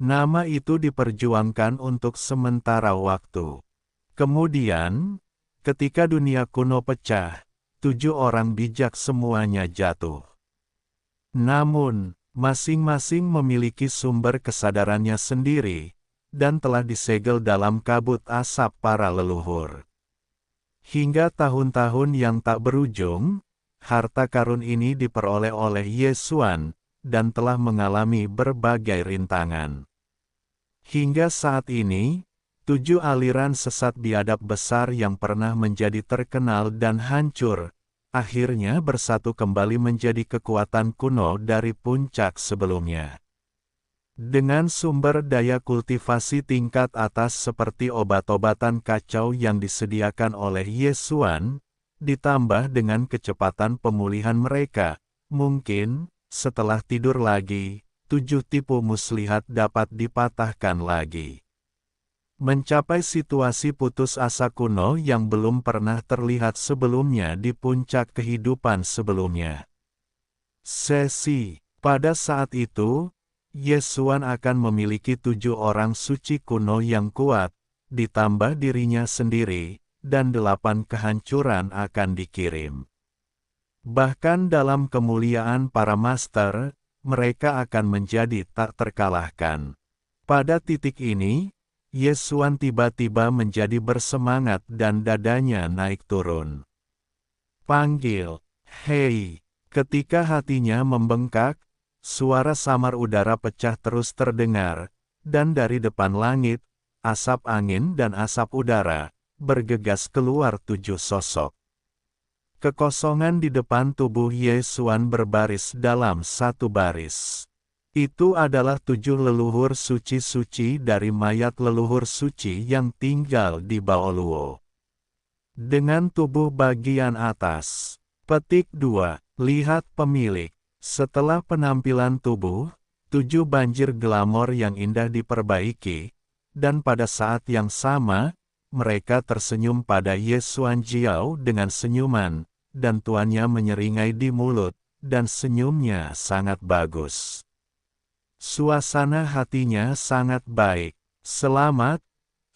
Nama itu diperjuangkan untuk sementara waktu. Kemudian, ketika dunia kuno pecah, 7 orang bijak semuanya jatuh. Namun, masing-masing memiliki sumber kesadarannya sendiri, dan telah disegel dalam kabut asap para leluhur. Hingga tahun-tahun yang tak berujung, harta karun ini diperoleh oleh Yesuan, dan telah mengalami berbagai rintangan. Hingga saat ini, 7 aliran sesat biadab besar yang pernah menjadi terkenal dan hancur, akhirnya bersatu kembali menjadi kekuatan kuno dari puncak sebelumnya. Dengan sumber daya kultivasi tingkat atas seperti obat-obatan kacau yang disediakan oleh Yesuan, ditambah dengan kecepatan pemulihan mereka, mungkin, setelah tidur lagi, 7 tipu muslihat dapat dipatahkan lagi. Mencapai situasi putus asa kuno yang belum pernah terlihat sebelumnya di puncak kehidupan sebelumnya. Sesi. Pada saat itu, Yesuan akan memiliki 7 orang suci kuno yang kuat, ditambah dirinya sendiri, dan 8 kehancuran akan dikirim. Bahkan dalam kemuliaan para master, mereka akan menjadi tak terkalahkan. Pada titik ini, Yesuan tiba-tiba menjadi bersemangat dan dadanya naik turun. Panggil, hei! Ketika hatinya membengkak, suara samar udara pecah terus terdengar, dan dari depan langit, asap angin dan asap udara, bergegas keluar 7 sosok. Kekosongan di depan tubuh Yesuan berbaris dalam satu baris. Itu adalah 7 leluhur suci-suci dari mayat leluhur suci yang tinggal di Baoluo. Dengan tubuh bagian atas. Petik 2. Lihat pemilik. Setelah penampilan tubuh, 7 banjir glamor yang indah diperbaiki, dan pada saat yang sama, mereka tersenyum pada Yesuan Jiao dengan senyuman, dan tuannya menyeringai di mulut, dan senyumnya sangat bagus. Suasana hatinya sangat baik. Selamat.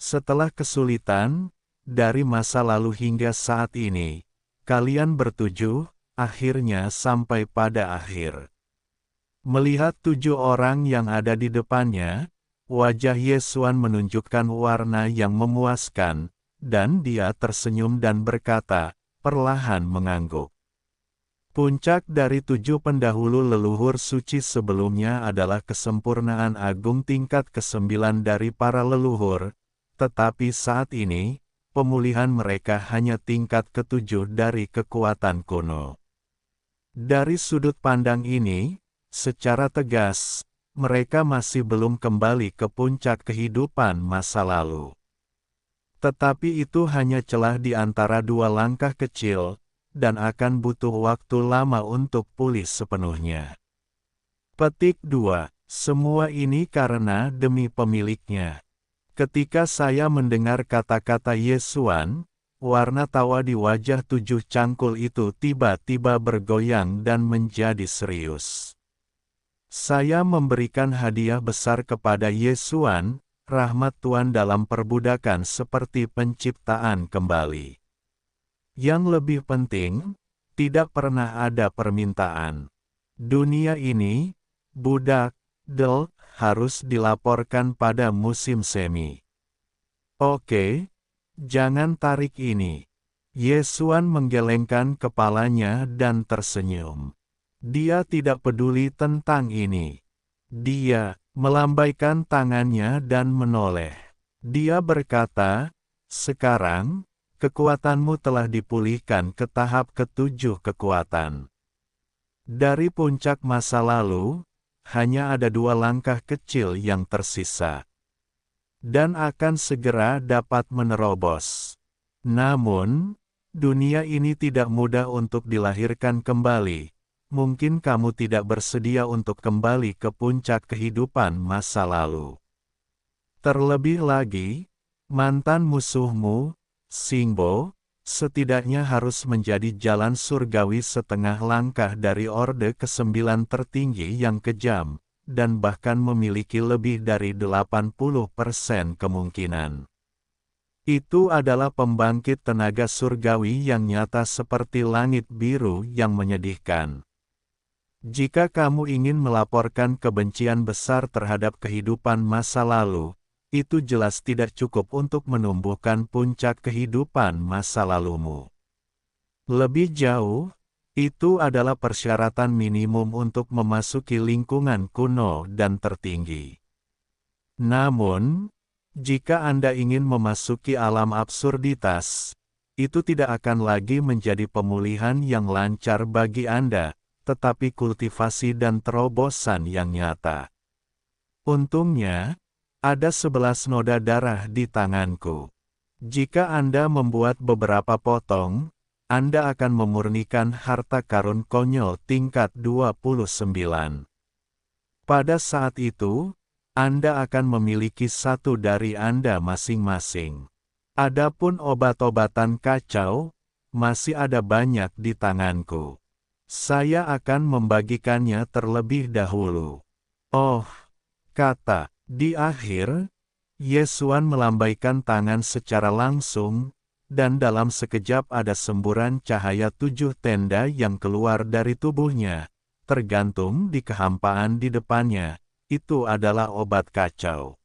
Setelah kesulitan, dari masa lalu hingga saat ini, kalian bertujuh, akhirnya sampai pada akhir. Melihat 7 orang yang ada di depannya, wajah Yesuan menunjukkan warna yang memuaskan, dan dia tersenyum dan berkata, perlahan mengangguk. Puncak dari 7 pendahulu leluhur suci sebelumnya adalah kesempurnaan agung tingkat ke-9 dari para leluhur, tetapi saat ini, pemulihan mereka hanya tingkat ke-7 dari kekuatan kuno. Dari sudut pandang ini, secara tegas, mereka masih belum kembali ke puncak kehidupan masa lalu. Tetapi itu hanya celah di antara 2 langkah kecil, dan akan butuh waktu lama untuk pulih sepenuhnya. Petik 2. Semua ini karena demi pemiliknya. Ketika saya mendengar kata-kata Yesuan, warna tawa di wajah 7 cangkul itu tiba-tiba bergoyang dan menjadi serius. Saya memberikan hadiah besar kepada Yesuan, rahmat Tuhan dalam perbudakan seperti penciptaan kembali. Yang lebih penting, tidak pernah ada permintaan. Dunia ini, budak, del, harus dilaporkan pada musim semi. Oke, jangan tarik ini. Yesuan menggelengkan kepalanya dan tersenyum. Dia tidak peduli tentang ini. Dia melambaikan tangannya dan menoleh. Dia berkata, sekarang, kekuatanmu telah dipulihkan ke tahap ke-7 kekuatan. Dari puncak masa lalu, hanya ada 2 langkah kecil yang tersisa. Dan akan segera dapat menerobos. Namun, dunia ini tidak mudah untuk dilahirkan kembali. Mungkin kamu tidak bersedia untuk kembali ke puncak kehidupan masa lalu. Terlebih lagi, mantan musuhmu, Singbo, setidaknya harus menjadi jalan surgawi setengah langkah dari orde ke-9 tertinggi yang kejam, dan bahkan memiliki lebih dari 80% kemungkinan. Itu adalah pembangkit tenaga surgawi yang nyata seperti langit biru yang menyedihkan. Jika kamu ingin melaporkan kebencian besar terhadap kehidupan masa lalu, itu jelas tidak cukup untuk menumbuhkan puncak kehidupan masa lalumu. Lebih jauh, itu adalah persyaratan minimum untuk memasuki lingkungan kuno dan tertinggi. Namun, jika Anda ingin memasuki alam absurditas, itu tidak akan lagi menjadi pemulihan yang lancar bagi Anda, tetapi kultivasi dan terobosan yang nyata. Untungnya, ada 11 noda darah di tanganku. Jika Anda membuat beberapa potong, Anda akan memurnikan harta karun konyol tingkat 29. Pada saat itu, Anda akan memiliki satu dari Anda masing-masing. Adapun obat-obatan kacau, masih ada banyak di tanganku. Saya akan membagikannya terlebih dahulu. Oh, kata, di akhir, Yesuan melambaikan tangan secara langsung, dan dalam sekejap ada semburan cahaya 7 tenda yang keluar dari tubuhnya, tergantung di kehampaan di depannya. Itu adalah obat kacau.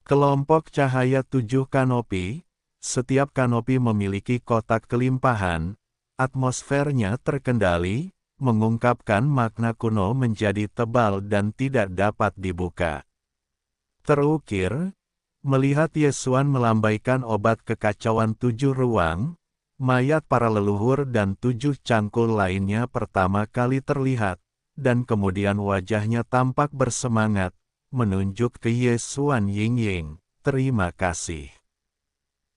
Kelompok cahaya 7 kanopi, setiap kanopi memiliki kotak kelimpahan, atmosfernya terkendali, mengungkapkan makna kuno menjadi tebal dan tidak dapat dibuka. Terukir, melihat Yesuan melambaikan obat kekacauan 7 ruang, mayat para leluhur dan 7 cangkul lainnya pertama kali terlihat, dan kemudian wajahnya tampak bersemangat, menunjuk ke Yesuan Ying-Ying, terima kasih.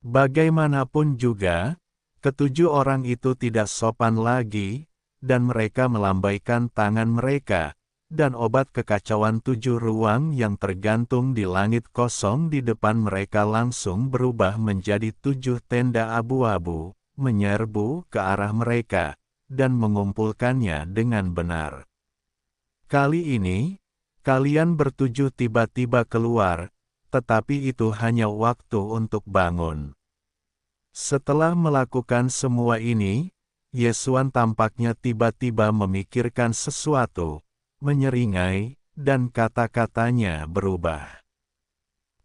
Bagaimanapun juga, ketujuh orang itu tidak sopan lagi, dan mereka melambaikan tangan mereka, dan obat kekacauan 7 ruang yang tergantung di langit kosong di depan mereka langsung berubah menjadi 7 tenda abu-abu, menyerbu ke arah mereka, dan mengumpulkannya dengan benar. Kali ini, kalian bertujuh tiba-tiba keluar, tetapi itu hanya waktu untuk bangun. Setelah melakukan semua ini, Yesuan tampaknya tiba-tiba memikirkan sesuatu, menyeringai, dan kata-katanya berubah.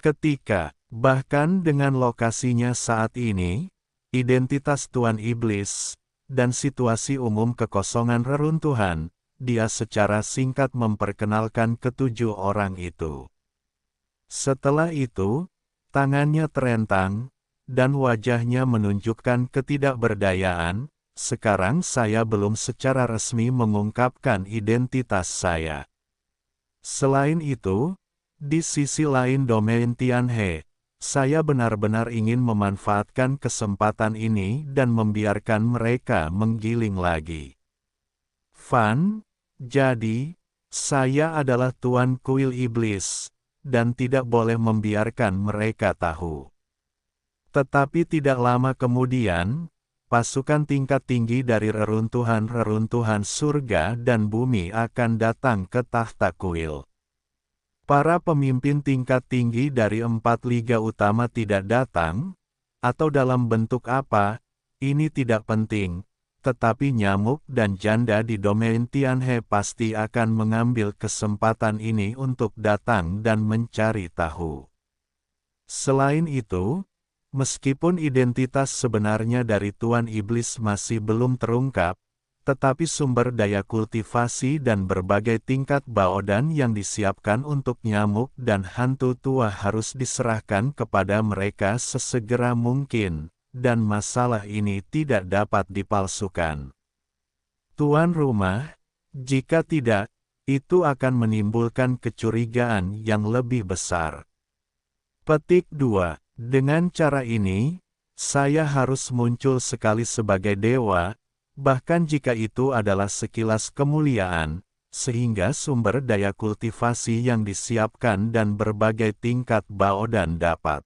Ketika, bahkan dengan lokasinya saat ini, identitas Tuan Iblis, dan situasi umum kekosongan reruntuhan, dia secara singkat memperkenalkan ketujuh orang itu. Setelah itu, tangannya terentang, dan wajahnya menunjukkan ketidakberdayaan. Sekarang saya belum secara resmi mengungkapkan identitas saya. Selain itu, di sisi lain domain Tianhe, saya benar-benar ingin memanfaatkan kesempatan ini dan membiarkan mereka menggiling lagi. Fan, jadi, saya adalah Tuan Kuil Iblis, dan tidak boleh membiarkan mereka tahu. Tetapi tidak lama kemudian, pasukan tingkat tinggi dari reruntuhan-reruntuhan surga dan bumi akan datang ke tahta kuil. Para pemimpin tingkat tinggi dari 4 liga utama tidak datang, atau dalam bentuk apa, ini tidak penting, tetapi nyamuk dan janda di domain Tianhe pasti akan mengambil kesempatan ini untuk datang dan mencari tahu. Selain itu, meskipun identitas sebenarnya dari Tuan Iblis masih belum terungkap, tetapi sumber daya kultivasi dan berbagai tingkat baodan yang disiapkan untuk nyamuk dan hantu tua harus diserahkan kepada mereka sesegera mungkin, dan masalah ini tidak dapat dipalsukan. Tuan rumah, jika tidak, itu akan menimbulkan kecurigaan yang lebih besar. Petik 2. Dengan cara ini, saya harus muncul sekali sebagai dewa, bahkan jika itu adalah sekilas kemuliaan, sehingga sumber daya kultivasi yang disiapkan dan berbagai tingkat baodan dapat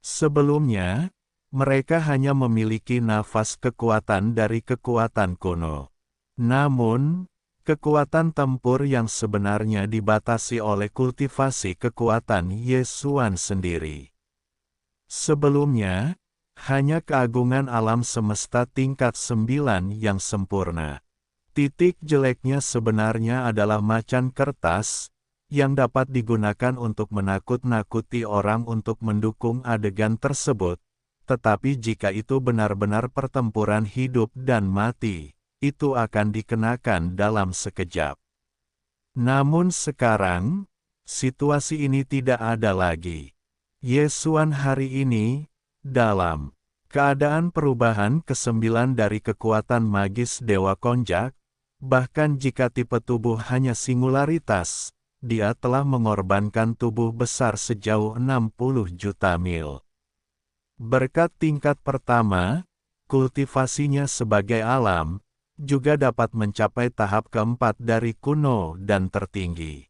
Sebelumnya, mereka hanya memiliki nafas kekuatan dari kekuatan kuno. Namun, kekuatan tempur yang sebenarnya dibatasi oleh kultivasi kekuatan Yesuan sendiri. Sebelumnya, hanya keagungan alam semesta tingkat 9 yang sempurna. Titik jeleknya sebenarnya adalah macan kertas, yang dapat digunakan untuk menakut-nakuti orang untuk mendukung adegan tersebut, tetapi jika itu benar-benar pertempuran hidup dan mati, itu akan dikenakan dalam sekejap. Namun sekarang, situasi ini tidak ada lagi. Yesuan hari ini, dalam keadaan perubahan ke-9 dari kekuatan magis Dewa Konjak, bahkan jika tipe tubuh hanya singularitas, dia telah mengorbankan tubuh besar sejauh 60 juta mil. Berkat tingkat pertama, kultivasinya sebagai alam, juga dapat mencapai tahap keempat dari kuno dan tertinggi.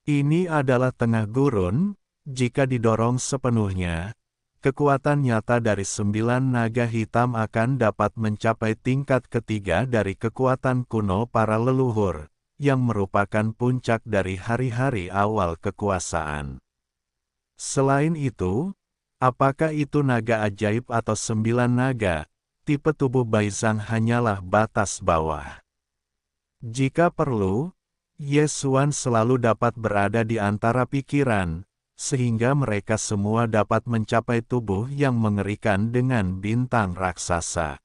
Ini adalah tengah gurun, jika didorong sepenuhnya, kekuatan nyata dari 9 naga hitam akan dapat mencapai tingkat ketiga dari kekuatan kuno para leluhur, yang merupakan puncak dari hari-hari awal kekuasaan. Selain itu, apakah itu naga ajaib atau 9 naga, tipe tubuh Baizang hanyalah batas bawah. Jika perlu, Yesuan selalu dapat berada di antara pikiran, sehingga mereka semua dapat mencapai tubuh yang mengerikan dengan bintang raksasa.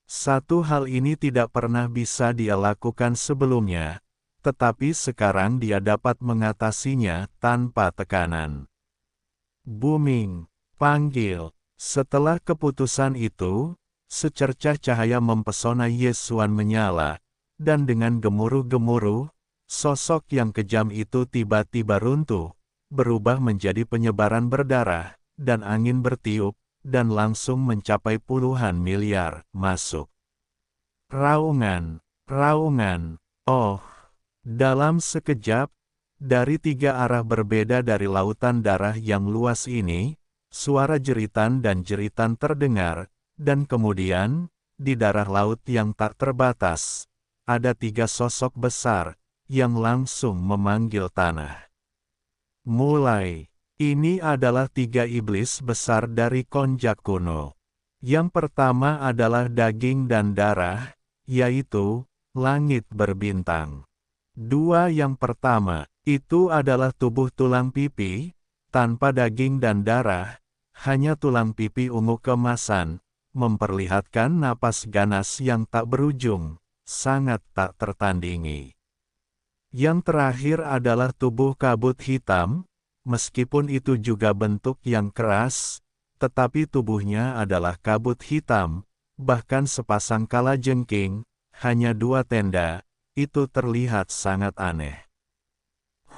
Satu hal ini tidak pernah bisa dia lakukan sebelumnya, tetapi sekarang dia dapat mengatasinya tanpa tekanan. Booming, panggil. Setelah keputusan itu, secercah cahaya mempesona Yesuan menyala, dan dengan gemuruh-gemuruh, sosok yang kejam itu tiba-tiba runtuh, berubah menjadi penyebaran berdarah, dan angin bertiup, dan langsung mencapai puluhan miliar, masuk. Raungan, raungan, oh, dalam sekejap, dari 3 arah berbeda dari lautan darah yang luas ini, suara jeritan dan jeritan terdengar, dan kemudian, di darah laut yang tak terbatas, ada 3 sosok besar, yang langsung memanggil tanah. Mulai. Ini adalah 3 iblis besar dari Konjak kuno. Yang pertama adalah daging dan darah, yaitu langit berbintang. 2 yang pertama, itu adalah tubuh tulang pipi, tanpa daging dan darah, hanya tulang pipi ungu keemasan, memperlihatkan napas ganas yang tak berujung, sangat tak tertandingi. Yang terakhir adalah tubuh kabut hitam, meskipun itu juga bentuk yang keras, tetapi tubuhnya adalah kabut hitam, bahkan sepasang kalajengking, hanya 2 tenda, itu terlihat sangat aneh.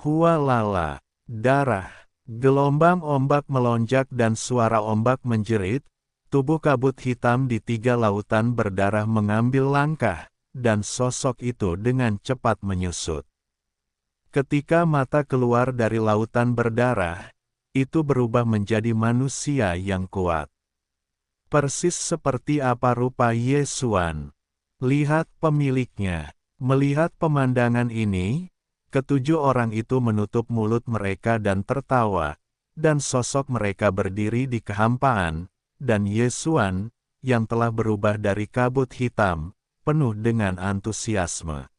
Hualala, darah, gelombang ombak melonjak dan suara ombak menjerit, tubuh kabut hitam di 3 lautan berdarah mengambil langkah, dan sosok itu dengan cepat menyusut. Ketika mata keluar dari lautan berdarah, itu berubah menjadi manusia yang kuat. Persis seperti apa rupa Yesuan. Lihat pemiliknya. Melihat pemandangan ini, ke-7 orang itu menutup mulut mereka dan tertawa, dan sosok mereka berdiri di kehampaan, dan Yesuan, yang telah berubah dari kabut hitam, penuh dengan antusiasme.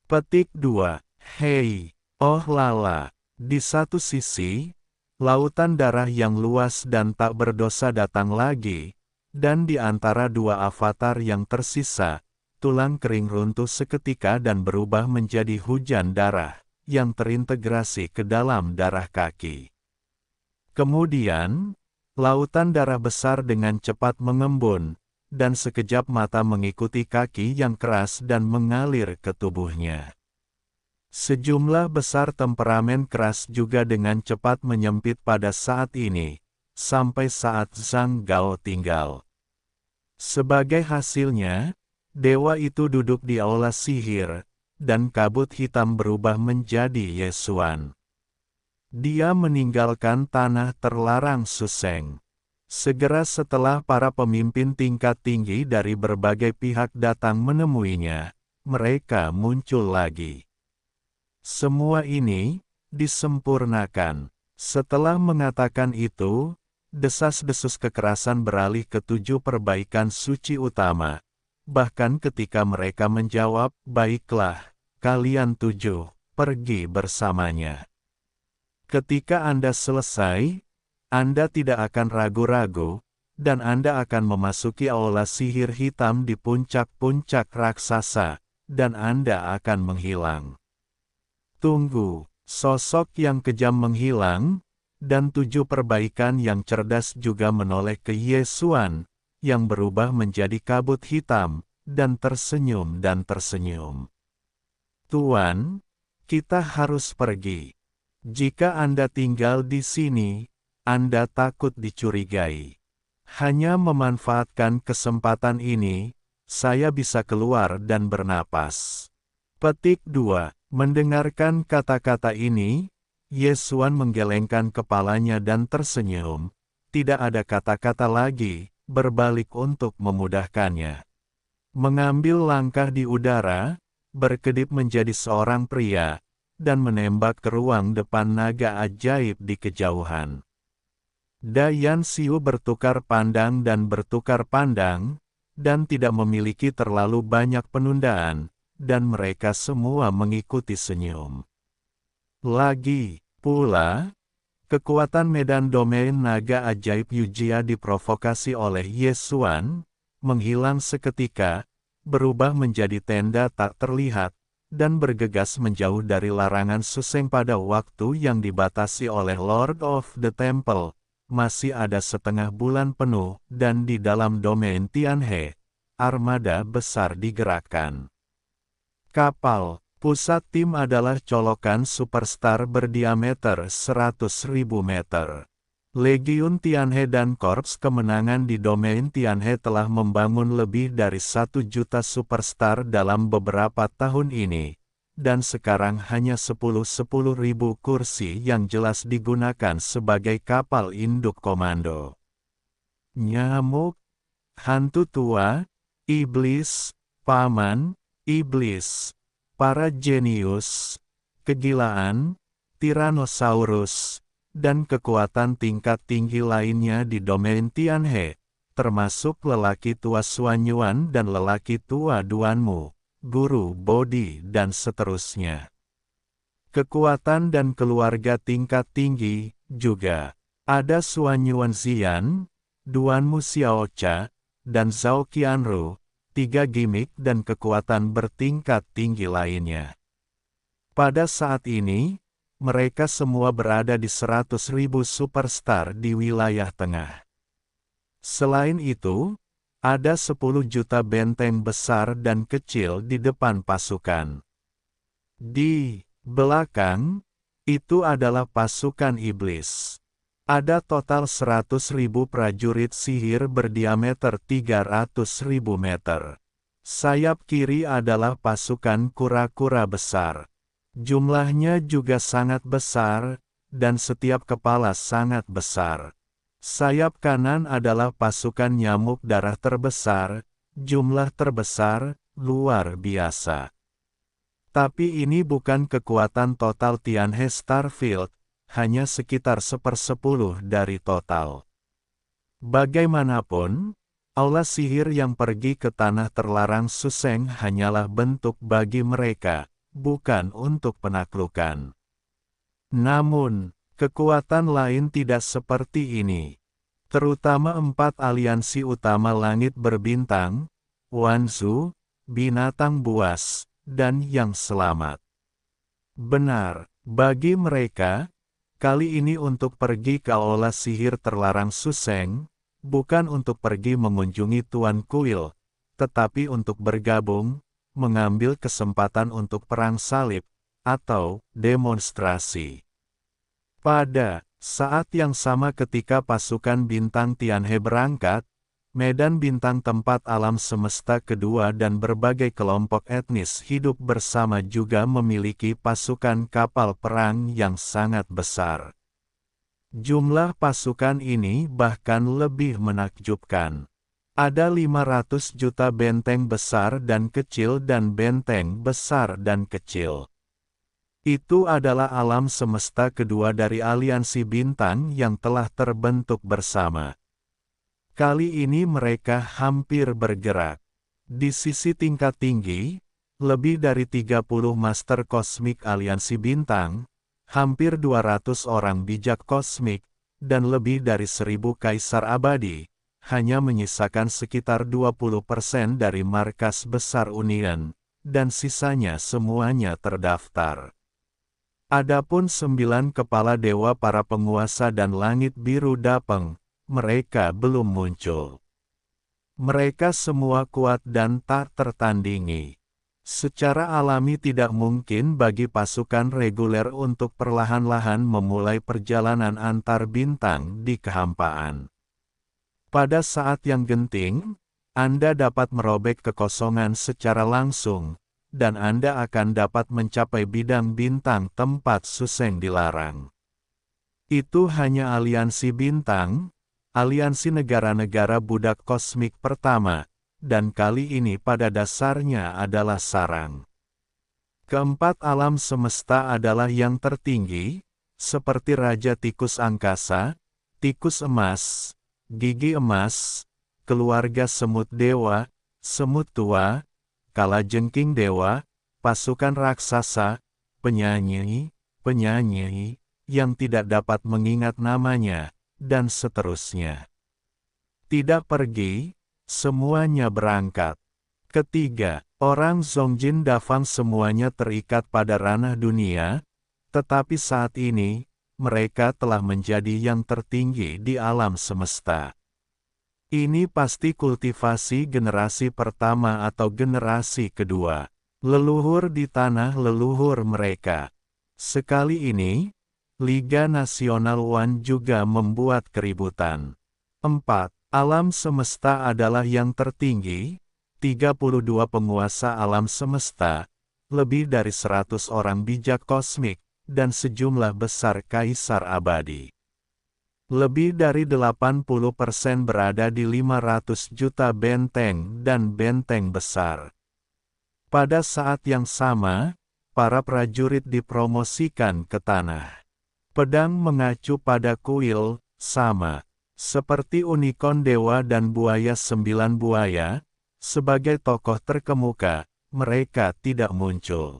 Petik 2. Hei, oh lala, di satu sisi, lautan darah yang luas dan tak berdosa datang lagi, dan di antara 2 avatar yang tersisa, tulang kering runtuh seketika dan berubah menjadi hujan darah, yang terintegrasi ke dalam darah kaki. Kemudian, lautan darah besar dengan cepat mengembun, dan sekejap mata mengikuti kaki yang keras dan mengalir ke tubuhnya. Sejumlah besar temperamen keras juga dengan cepat menyempit pada saat ini, sampai saat Zhang Gao tinggal. Sebagai hasilnya, dewa itu duduk di aula sihir, dan kabut hitam berubah menjadi Yesuan. Dia meninggalkan tanah terlarang Suseng. Segera setelah para pemimpin tingkat tinggi dari berbagai pihak datang menemuinya, mereka muncul lagi. Semua ini disempurnakan. Setelah mengatakan itu, desas-desus kekerasan beralih ke 7 perbaikan suci utama. Bahkan ketika mereka menjawab, "Baiklah, kalian 7, pergi bersamanya." Ketika Anda selesai, Anda tidak akan ragu-ragu, dan Anda akan memasuki aula sihir hitam di puncak-puncak raksasa, dan Anda akan menghilang. Tunggu, sosok yang kejam menghilang, dan 7 perbaikan yang cerdas juga menoleh ke Yesuan, yang berubah menjadi kabut hitam, dan tersenyum. "Tuan, kita harus pergi. Jika Anda tinggal di sini, Anda takut dicurigai. Hanya memanfaatkan kesempatan ini, saya bisa keluar dan bernapas." Petik 2. Mendengarkan kata-kata ini, Yesuan menggelengkan kepalanya dan tersenyum. Tidak ada kata-kata lagi, berbalik untuk memudahkannya. Mengambil langkah di udara, berkedip menjadi seorang pria, dan menembak ke ruang depan naga ajaib di kejauhan. Dayan Siu bertukar pandang, dan tidak memiliki terlalu banyak penundaan, dan mereka semua mengikuti senyum. Lagi pula, kekuatan medan domain naga ajaib Yujia diprovokasi oleh Yesuan, menghilang seketika, berubah menjadi tenda tak terlihat, dan bergegas menjauh dari larangan Suseng pada waktu yang dibatasi oleh Lord of the Temple. Masih ada setengah bulan penuh, dan di dalam domain Tianhe, armada besar digerakkan. Kapal pusat tim adalah colokan superstar berdiameter 100.000 meter. Legiun Tianhe dan Korps Kemenangan di domain Tianhe telah membangun lebih dari 1 juta superstar dalam beberapa tahun ini, dan sekarang hanya 10.000 kursi yang jelas digunakan sebagai kapal induk komando. Nyamuk, hantu tua, iblis, paman, iblis, para jenius, kegilaan, Tyrannosaurus, dan kekuatan tingkat tinggi lainnya di domain Tianhe, termasuk lelaki tua Suanyuan dan lelaki tua Duanmu, guru Bodhi dan seterusnya. Kekuatan dan keluarga tingkat tinggi, juga. Ada Suanyuan Zian, Duanmu Xiaocha, dan Zhao Qianru, 3 gimik dan kekuatan bertingkat tinggi lainnya. Pada saat ini, mereka semua berada di 100.000 superstar di wilayah tengah. Selain itu, ada 10 juta benteng besar dan kecil di depan pasukan. Di belakang, itu adalah pasukan iblis. Ada total 100.000 prajurit sihir berdiameter 300.000 meter. Sayap kiri adalah pasukan kura-kura besar. Jumlahnya juga sangat besar, dan setiap kepala sangat besar. Sayap kanan adalah pasukan nyamuk darah terbesar, jumlah terbesar, luar biasa. Tapi ini bukan kekuatan total Tianhe Starfield, hanya sekitar 1/10 dari total. Bagaimanapun, aula sihir yang pergi ke tanah terlarang Suseng hanyalah bentuk bagi mereka, bukan untuk penaklukan. Namun, kekuatan lain tidak seperti ini. Terutama 4 aliansi utama langit berbintang, Wanzu, binatang buas, dan yang selamat. Benar, bagi mereka, kali ini untuk pergi ke aula sihir terlarang Suseng, bukan untuk pergi mengunjungi Tuan Kuil, tetapi untuk bergabung, mengambil kesempatan untuk perang salib, atau demonstrasi. Pada saat yang sama ketika pasukan bintang Tianhe berangkat, Medan Bintang tempat alam semesta kedua dan berbagai kelompok etnis hidup bersama juga memiliki pasukan kapal perang yang sangat besar. Jumlah pasukan ini bahkan lebih menakjubkan. Ada 500 juta benteng besar dan kecil dan benteng besar dan kecil. Itu adalah alam semesta kedua dari aliansi bintang yang telah terbentuk bersama. Kali ini mereka hampir bergerak. Di sisi tingkat tinggi, lebih dari 30 Master Kosmik Aliansi Bintang, hampir 200 orang bijak kosmik, dan lebih dari 1000 Kaisar Abadi, hanya menyisakan sekitar 20% dari markas besar Union, dan sisanya semuanya terdaftar. Adapun 9 kepala dewa para penguasa dan langit biru Dapeng, mereka belum muncul. Mereka semua kuat dan tak tertandingi. Secara alami tidak mungkin bagi pasukan reguler untuk perlahan-lahan memulai perjalanan antar bintang di kehampaan. Pada saat yang genting, Anda dapat merobek kekosongan secara langsung, dan Anda akan dapat mencapai bidang bintang tempat Suseng dilarang. Itu hanya aliansi bintang, aliansi negara-negara budak kosmik pertama, dan kali ini pada dasarnya adalah sarang. Keempat alam semesta adalah yang tertinggi, seperti Raja Tikus Angkasa, Tikus Emas, Gigi Emas, keluarga Semut Dewa, Semut Tua, Kalajengking Dewa, pasukan raksasa, penyanyi, yang tidak dapat mengingat namanya, dan seterusnya. Tidak pergi, semuanya berangkat. Ketiga, orang Zongjin Dafang semuanya terikat pada ranah dunia, tetapi saat ini, mereka telah menjadi yang tertinggi di alam semesta. Ini pasti kultivasi generasi pertama atau generasi kedua. Leluhur di tanah leluhur mereka. Sekali ini, Liga Nasional One juga membuat keributan. 4. Alam semesta adalah yang tertinggi, 32 penguasa alam semesta, lebih dari 100 orang bijak kosmik, dan sejumlah besar kaisar abadi. Lebih dari 80% berada di 500 juta benteng dan benteng besar. Pada saat yang sama, para prajurit dipromosikan ke tanah. Pedang mengacu pada kuil, sama. Seperti Unicorn Dewa dan Buaya 9 Buaya, sebagai tokoh terkemuka, mereka tidak muncul.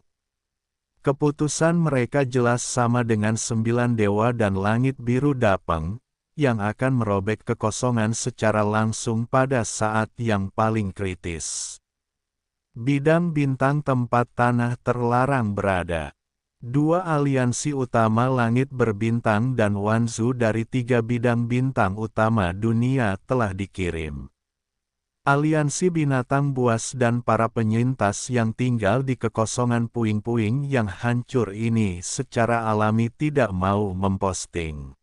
Keputusan mereka jelas sama dengan 9 dewa dan langit biru Dapeng, yang akan merobek kekosongan secara langsung pada saat yang paling kritis. Bidang bintang tempat tanah terlarang berada. 2 aliansi utama langit berbintang dan Wanzu dari 3 bidang bintang utama dunia telah dikirim. Aliansi binatang buas dan para penyintas yang tinggal di kekosongan puing-puing yang hancur ini secara alami tidak mau memposting.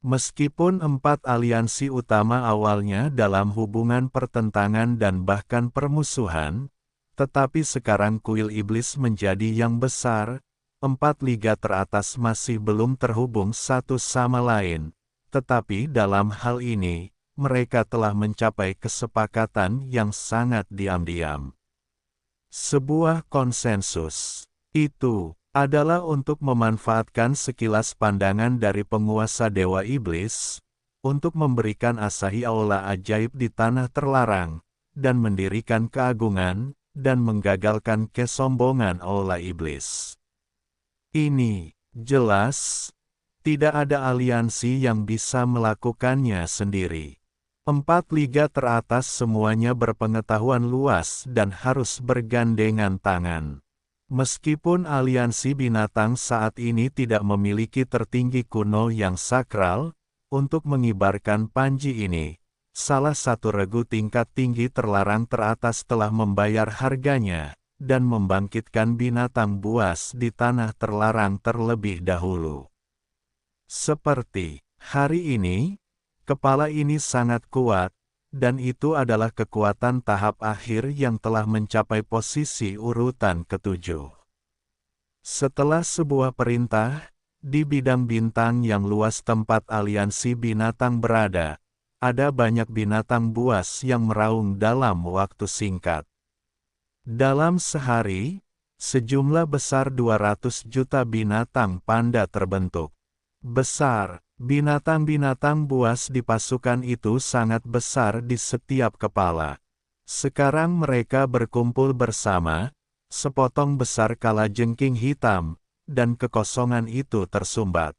Meskipun 4 aliansi utama awalnya dalam hubungan pertentangan dan bahkan permusuhan, tetapi sekarang kuil iblis menjadi yang besar, 4 liga teratas masih belum terhubung satu sama lain, tetapi dalam hal ini, mereka telah mencapai kesepakatan yang sangat diam-diam. Sebuah konsensus itu adalah untuk memanfaatkan sekilas pandangan dari penguasa Dewa Iblis, untuk memberikan asahi aula ajaib di tanah terlarang, dan mendirikan keagungan, dan menggagalkan kesombongan aula Iblis. Ini jelas, tidak ada aliansi yang bisa melakukannya sendiri. 4 liga teratas semuanya berpengetahuan luas dan harus bergandengan tangan. Meskipun aliansi binatang saat ini tidak memiliki tertinggi kuno yang sakral, untuk mengibarkan panji ini, salah satu regu tingkat tinggi terlarang teratas telah membayar harganya, dan membangkitkan binatang buas di tanah terlarang terlebih dahulu. Seperti hari ini, kepala ini sangat kuat, dan itu adalah kekuatan tahap akhir yang telah mencapai posisi urutan ketujuh. Setelah sebuah perintah, di bidang bintang yang luas tempat aliansi binatang berada, ada banyak binatang buas yang meraung dalam waktu singkat. Dalam sehari, sejumlah besar 200 juta binatang panda terbentuk. Besar, binatang-binatang buas di pasukan itu sangat besar di setiap kepala. Sekarang mereka berkumpul bersama, sepotong besar kalajengking hitam, dan kekosongan itu tersumbat.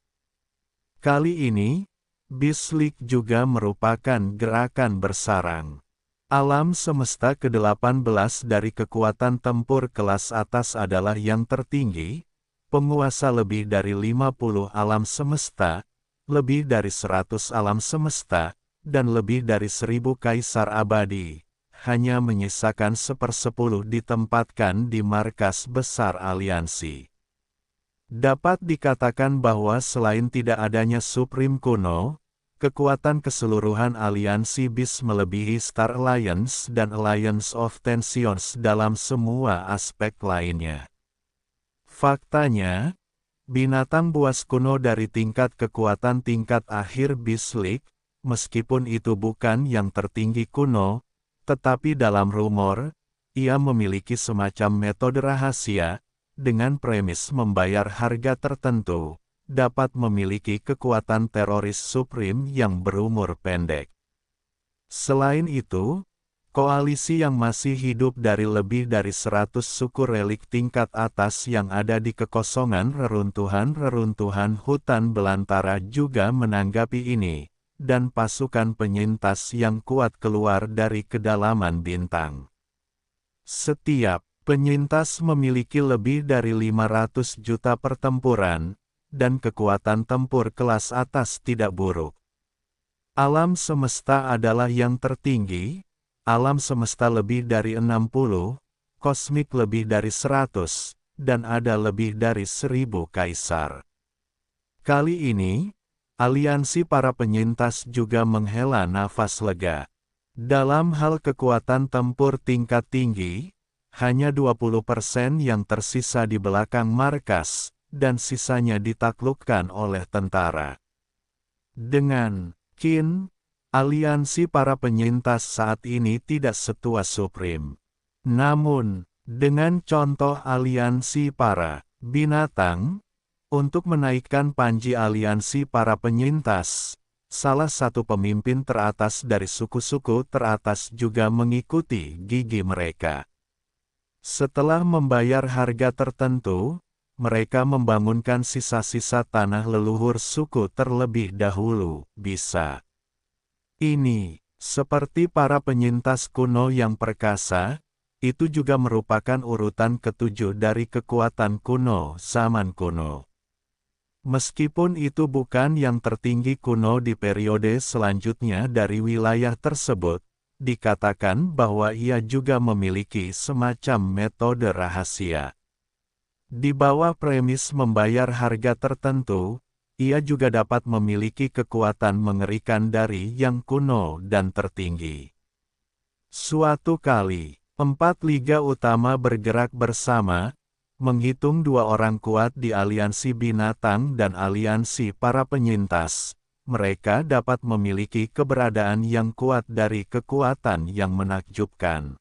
Kali ini, Bislik juga merupakan gerakan bersarang. Alam semesta ke-18 dari kekuatan tempur kelas atas adalah yang tertinggi, penguasa lebih dari 50 alam semesta, lebih dari 100 alam semesta, dan lebih dari 1000 kaisar abadi. Hanya menyisakan 1/10 ditempatkan di markas besar aliansi. Dapat dikatakan bahwa selain tidak adanya Supreme kuno, kekuatan keseluruhan aliansi BIS melebihi Star Alliance dan Alliance of Tensions dalam semua aspek lainnya. Faktanya, binatang buas kuno dari tingkat kekuatan tingkat akhir Bislik, meskipun itu bukan yang tertinggi kuno, tetapi dalam rumor, ia memiliki semacam metode rahasia, dengan premis membayar harga tertentu, dapat memiliki kekuatan teroris supreme yang berumur pendek. Selain itu, koalisi yang masih hidup dari lebih dari 100 suku relik tingkat atas yang ada di kekosongan reruntuhan hutan belantara juga menanggapi ini, dan pasukan penyintas yang kuat keluar dari kedalaman bintang. Setiap penyintas memiliki lebih dari 500 juta pertempuran, dan kekuatan tempur kelas atas tidak buruk. Alam semesta adalah yang tertinggi, alam semesta lebih dari 60, kosmik lebih dari 100, dan ada lebih dari 1000 kaisar. Kali ini, aliansi para penyintas juga menghela nafas lega. Dalam hal kekuatan tempur tingkat tinggi, hanya 20% yang tersisa di belakang markas, dan sisanya ditaklukkan oleh tentara. Dengan Qin, aliansi para penyintas saat ini tidak setua Supreme. Namun, dengan contoh aliansi para binatang, untuk menaikkan panji aliansi para penyintas, salah satu pemimpin teratas dari suku-suku teratas juga mengikuti gigi mereka. Setelah membayar harga tertentu, mereka membangunkan sisa-sisa tanah leluhur suku terlebih dahulu. Bisa. Ini, seperti para penyintas kuno yang perkasa, itu juga merupakan urutan ketujuh dari kekuatan kuno zaman kuno. Meskipun itu bukan yang tertinggi kuno di periode selanjutnya dari wilayah tersebut, dikatakan bahwa ia juga memiliki semacam metode rahasia. Di bawah premis membayar harga tertentu, ia juga dapat memiliki kekuatan mengerikan dari yang kuno dan tertinggi. Suatu kali, 4 liga utama bergerak bersama, menghitung 2 orang kuat di aliansi binatang dan aliansi para penyintas. Mereka dapat memiliki keberadaan yang kuat dari kekuatan yang menakjubkan.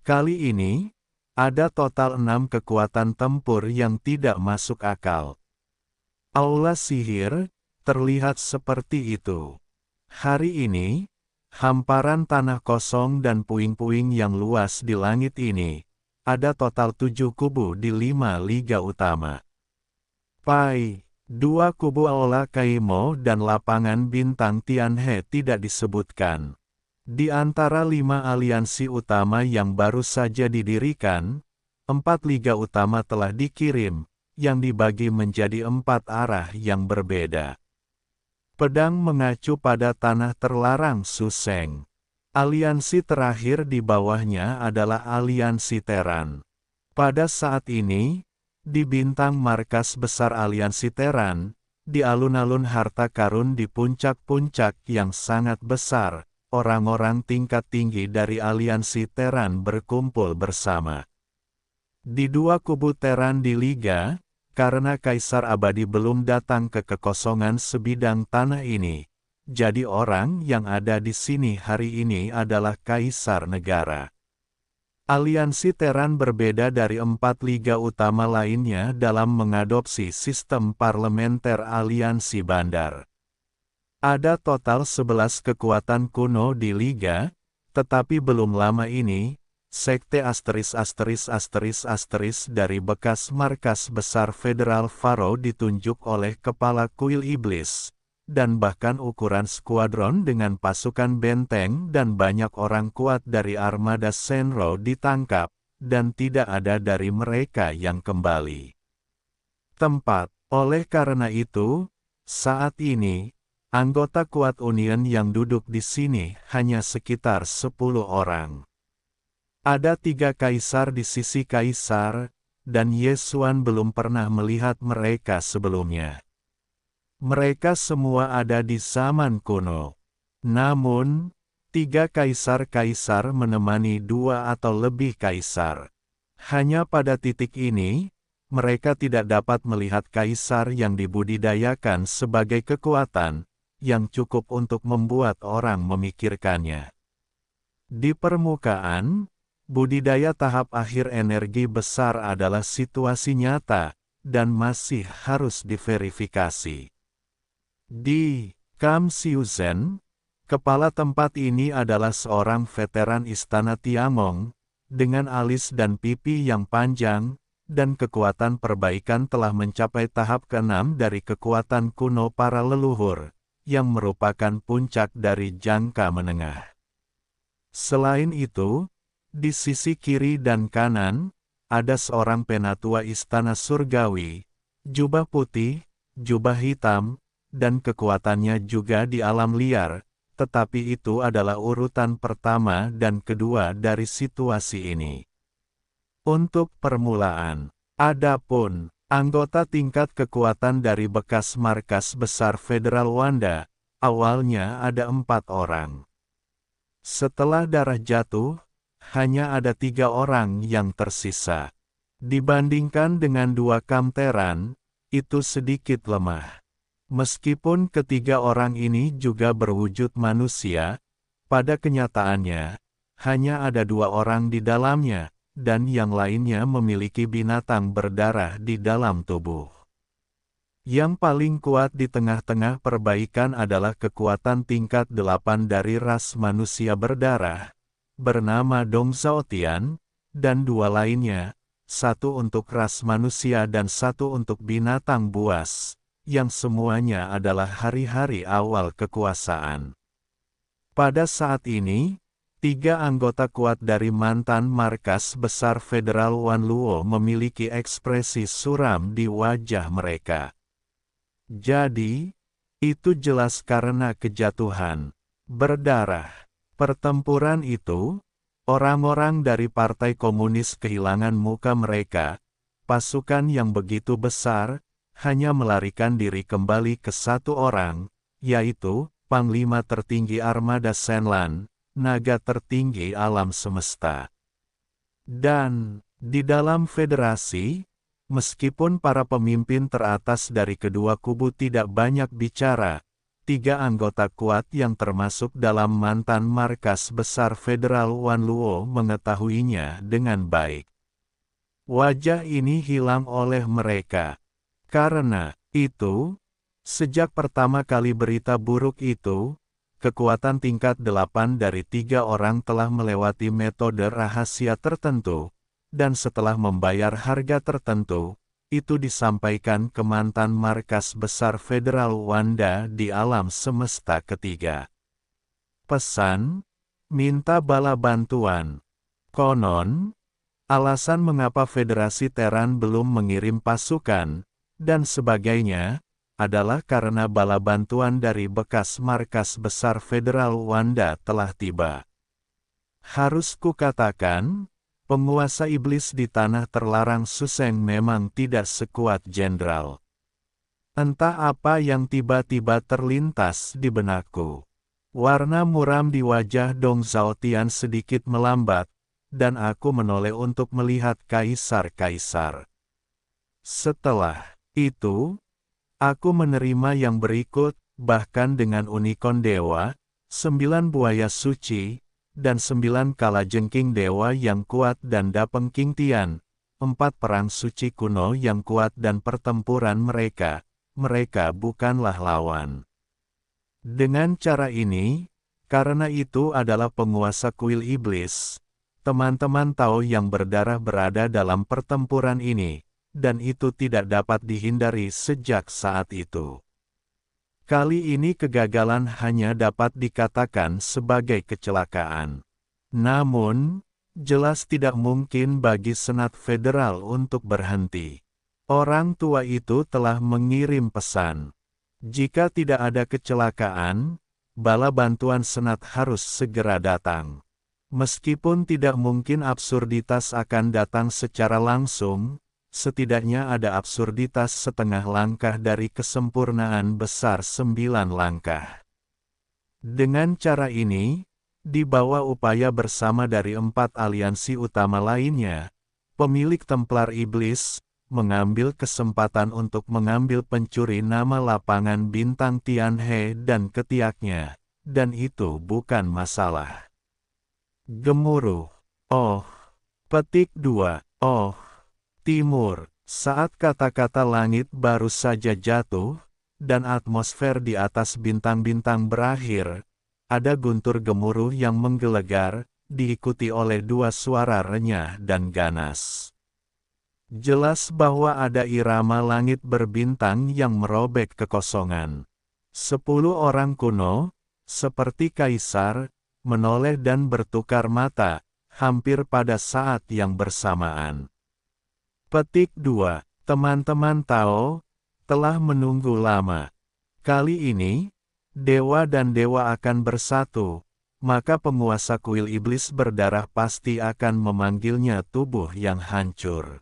Kali ini, ada total 6 kekuatan tempur yang tidak masuk akal. Aula sihir, terlihat seperti itu. Hari ini, hamparan tanah kosong dan puing-puing yang luas di langit ini, ada total 7 kubu di 5 liga utama. Pai, 2 kubu Aula Kaimo dan lapangan bintang Tianhe tidak disebutkan. Di antara 5 aliansi utama yang baru saja didirikan, 4 liga utama telah dikirim, yang dibagi menjadi 4 arah yang berbeda. Pedang mengacu pada tanah terlarang Suseng. Aliansi terakhir di bawahnya adalah aliansi Teran. Pada saat ini, di bintang markas besar aliansi Teran, di alun-alun harta karun di puncak-puncak yang sangat besar, orang-orang tingkat tinggi dari aliansi Terran berkumpul bersama. Di dua kubu Terran di Liga, karena Kaisar Abadi belum datang ke kekosongan sebidang tanah ini, jadi orang yang ada di sini hari ini adalah Kaisar Negara. Aliansi Terran berbeda dari 4 liga utama lainnya dalam mengadopsi sistem parlementer aliansi bandar. Ada total 11 kekuatan kuno di liga, tetapi belum lama ini, sekte dari bekas markas besar Federal Faro ditunjuk oleh kepala kuil iblis, dan bahkan ukuran skuadron dengan pasukan benteng dan banyak orang kuat dari armada Senro ditangkap, dan tidak ada dari mereka yang kembali. Oleh karena itu, saat ini, anggota kuat Union yang duduk di sini hanya sekitar 10 orang. Ada 3 kaisar di sisi kaisar, dan Yesuan belum pernah melihat mereka sebelumnya. Mereka semua ada di zaman kuno. Namun, 3 kaisar-kaisar menemani 2 atau lebih kaisar. Hanya pada titik ini, mereka tidak dapat melihat kaisar yang dibudidayakan sebagai kekuatan, yang cukup untuk membuat orang memikirkannya. Di permukaan, budidaya tahap akhir energi besar adalah situasi nyata, dan masih harus diverifikasi. Di Kam Siuzen, kepala tempat ini adalah seorang veteran istana Tiangong, dengan alis dan pipi yang panjang, dan kekuatan perbaikan telah mencapai tahap ke-6 dari kekuatan kuno para leluhur, yang merupakan puncak dari jangka menengah. Selain itu, di sisi kiri dan kanan, ada seorang penatua istana surgawi, jubah putih, jubah hitam, dan kekuatannya juga di alam liar, tetapi itu adalah urutan pertama dan kedua dari situasi ini. Untuk permulaan, adapun anggota tingkat kekuatan dari bekas markas besar Federal Wanda, awalnya ada 4 orang. Setelah darah jatuh, hanya ada 3 orang yang tersisa. Dibandingkan dengan 2 kamteran, itu sedikit lemah. Meskipun ketiga orang ini juga berwujud manusia, pada kenyataannya, hanya ada 2 orang di dalamnya, dan yang lainnya memiliki binatang berdarah di dalam tubuh. Yang paling kuat di tengah-tengah perbaikan adalah kekuatan tingkat 8 dari ras manusia berdarah, bernama Dong Zhaotian, dan 2 lainnya, 1 untuk ras manusia dan 1 untuk binatang buas, yang semuanya adalah hari-hari awal kekuasaan. Pada saat ini, 3 anggota kuat dari mantan markas besar Federal Wanluo memiliki ekspresi suram di wajah mereka. Jadi, itu jelas karena kejatuhan berdarah. Pertempuran itu, orang-orang dari Partai Komunis kehilangan muka mereka. Pasukan yang begitu besar, hanya melarikan diri kembali ke 1 orang, yaitu Panglima tertinggi armada Senlan, naga tertinggi alam semesta. Dan, di dalam federasi, meskipun para pemimpin teratas dari kedua kubu tidak banyak bicara, 3 anggota kuat yang termasuk dalam mantan markas besar Federal Wanluo mengetahuinya dengan baik. Wajah ini hilang oleh mereka. Karena itu, sejak pertama kali berita buruk itu, kekuatan tingkat 8 dari 3 orang telah melewati metode rahasia tertentu, dan setelah membayar harga tertentu, itu disampaikan ke mantan markas besar Federal Wanda di alam semesta ketiga. Pesan, minta bala bantuan. Konon, alasan mengapa Federasi Terran belum mengirim pasukan, dan sebagainya, adalah karena bala bantuan dari bekas markas besar Federal Wanda telah tiba. Harus kukatakan, penguasa iblis di tanah terlarang Suseng memang tidak sekuat jenderal. Entah apa yang tiba-tiba terlintas di benakku. Warna muram di wajah Dong Zhaotian sedikit melambat, dan aku menoleh untuk melihat kaisar-kaisar. Setelah itu, aku menerima yang berikut, bahkan dengan unikon dewa, 9 buaya suci, dan 9 kalajengking dewa yang kuat dan Dapeng King Tian, 4 perang suci kuno yang kuat dan pertempuran mereka bukanlah lawan. Dengan cara ini, karena itu adalah penguasa kuil iblis, teman-teman Tao yang berdarah berada dalam pertempuran ini, dan itu tidak dapat dihindari sejak saat itu. Kali ini kegagalan hanya dapat dikatakan sebagai kecelakaan. Namun, jelas tidak mungkin bagi Senat Federal untuk berhenti. Orang tua itu telah mengirim pesan. Jika tidak ada kecelakaan, bala bantuan Senat harus segera datang. Meskipun tidak mungkin absurditas akan datang secara langsung, setidaknya ada absurditas setengah langkah dari kesempurnaan besar 9 langkah. Dengan cara ini, di bawah upaya bersama dari 4 aliansi utama lainnya, pemilik Templar Iblis mengambil kesempatan untuk mengambil pencuri nama lapangan bintang Tianhe dan ketiaknya, dan itu bukan masalah. Gemuruh. Oh. Petik 2. Oh. Timur. Saat kata-kata langit baru saja jatuh, dan atmosfer di atas bintang-bintang berakhir, ada guntur gemuruh yang menggelegar, diikuti oleh 2 suara renyah dan ganas. Jelas bahwa ada irama langit berbintang yang merobek kekosongan. 10 orang kuno, seperti kaisar, menoleh dan bertukar mata, hampir pada saat yang bersamaan. Petik 2. Teman-teman Tao telah menunggu lama. Kali ini, dewa dan dewa akan bersatu, maka penguasa kuil iblis berdarah pasti akan memanggilnya tubuh yang hancur.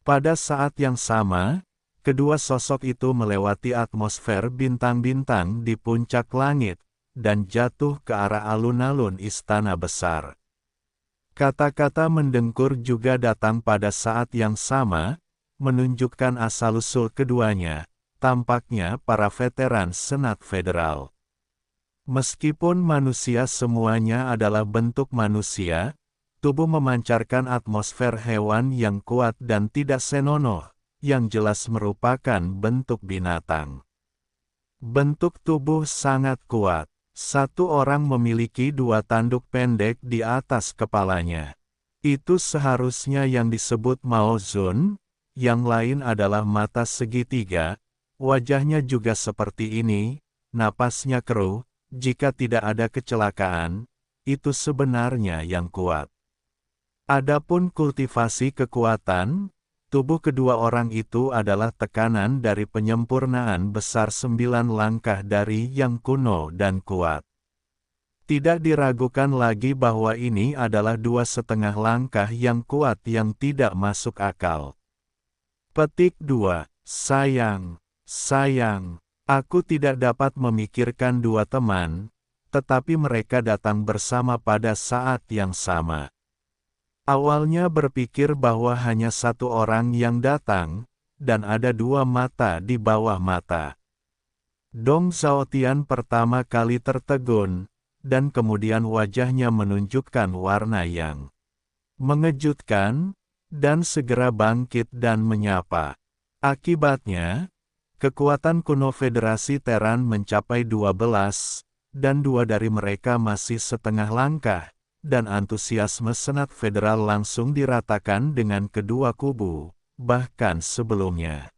Pada saat yang sama, kedua sosok itu melewati atmosfer bintang-bintang di puncak langit, dan jatuh ke arah alun-alun istana besar. Kata-kata mendengkur juga datang pada saat yang sama, menunjukkan asal-usul keduanya, tampaknya para veteran Senat Federal. Meskipun manusia semuanya adalah bentuk manusia, tubuh memancarkan atmosfer hewan yang kuat dan tidak senonoh, yang jelas merupakan bentuk binatang. Bentuk tubuh sangat kuat. 1 orang memiliki 2 tanduk pendek di atas kepalanya. Itu seharusnya yang disebut Mao Zun, yang lain adalah mata segitiga, wajahnya juga seperti ini, napasnya keruh, jika tidak ada kecelakaan, itu sebenarnya yang kuat. Adapun kultivasi kekuatan, tubuh kedua orang itu adalah tekanan dari penyempurnaan besar 9 langkah dari yang kuno dan kuat. Tidak diragukan lagi bahwa ini adalah 2,5 langkah yang kuat yang tidak masuk akal. Petik 2. Sayang, aku tidak dapat memikirkan 2 teman, tetapi mereka datang bersama pada saat yang sama. Awalnya berpikir bahwa hanya 1 orang yang datang, dan ada 2 mata di bawah mata. Dong Zhaotian pertama kali tertegun, dan kemudian wajahnya menunjukkan warna yang mengejutkan, dan segera bangkit dan menyapa. Akibatnya, kekuatan kuno Federasi Teran mencapai 12, dan 2 dari mereka masih setengah langkah, dan antusiasme Senat Federal langsung diratakan dengan kedua kubu, bahkan sebelumnya.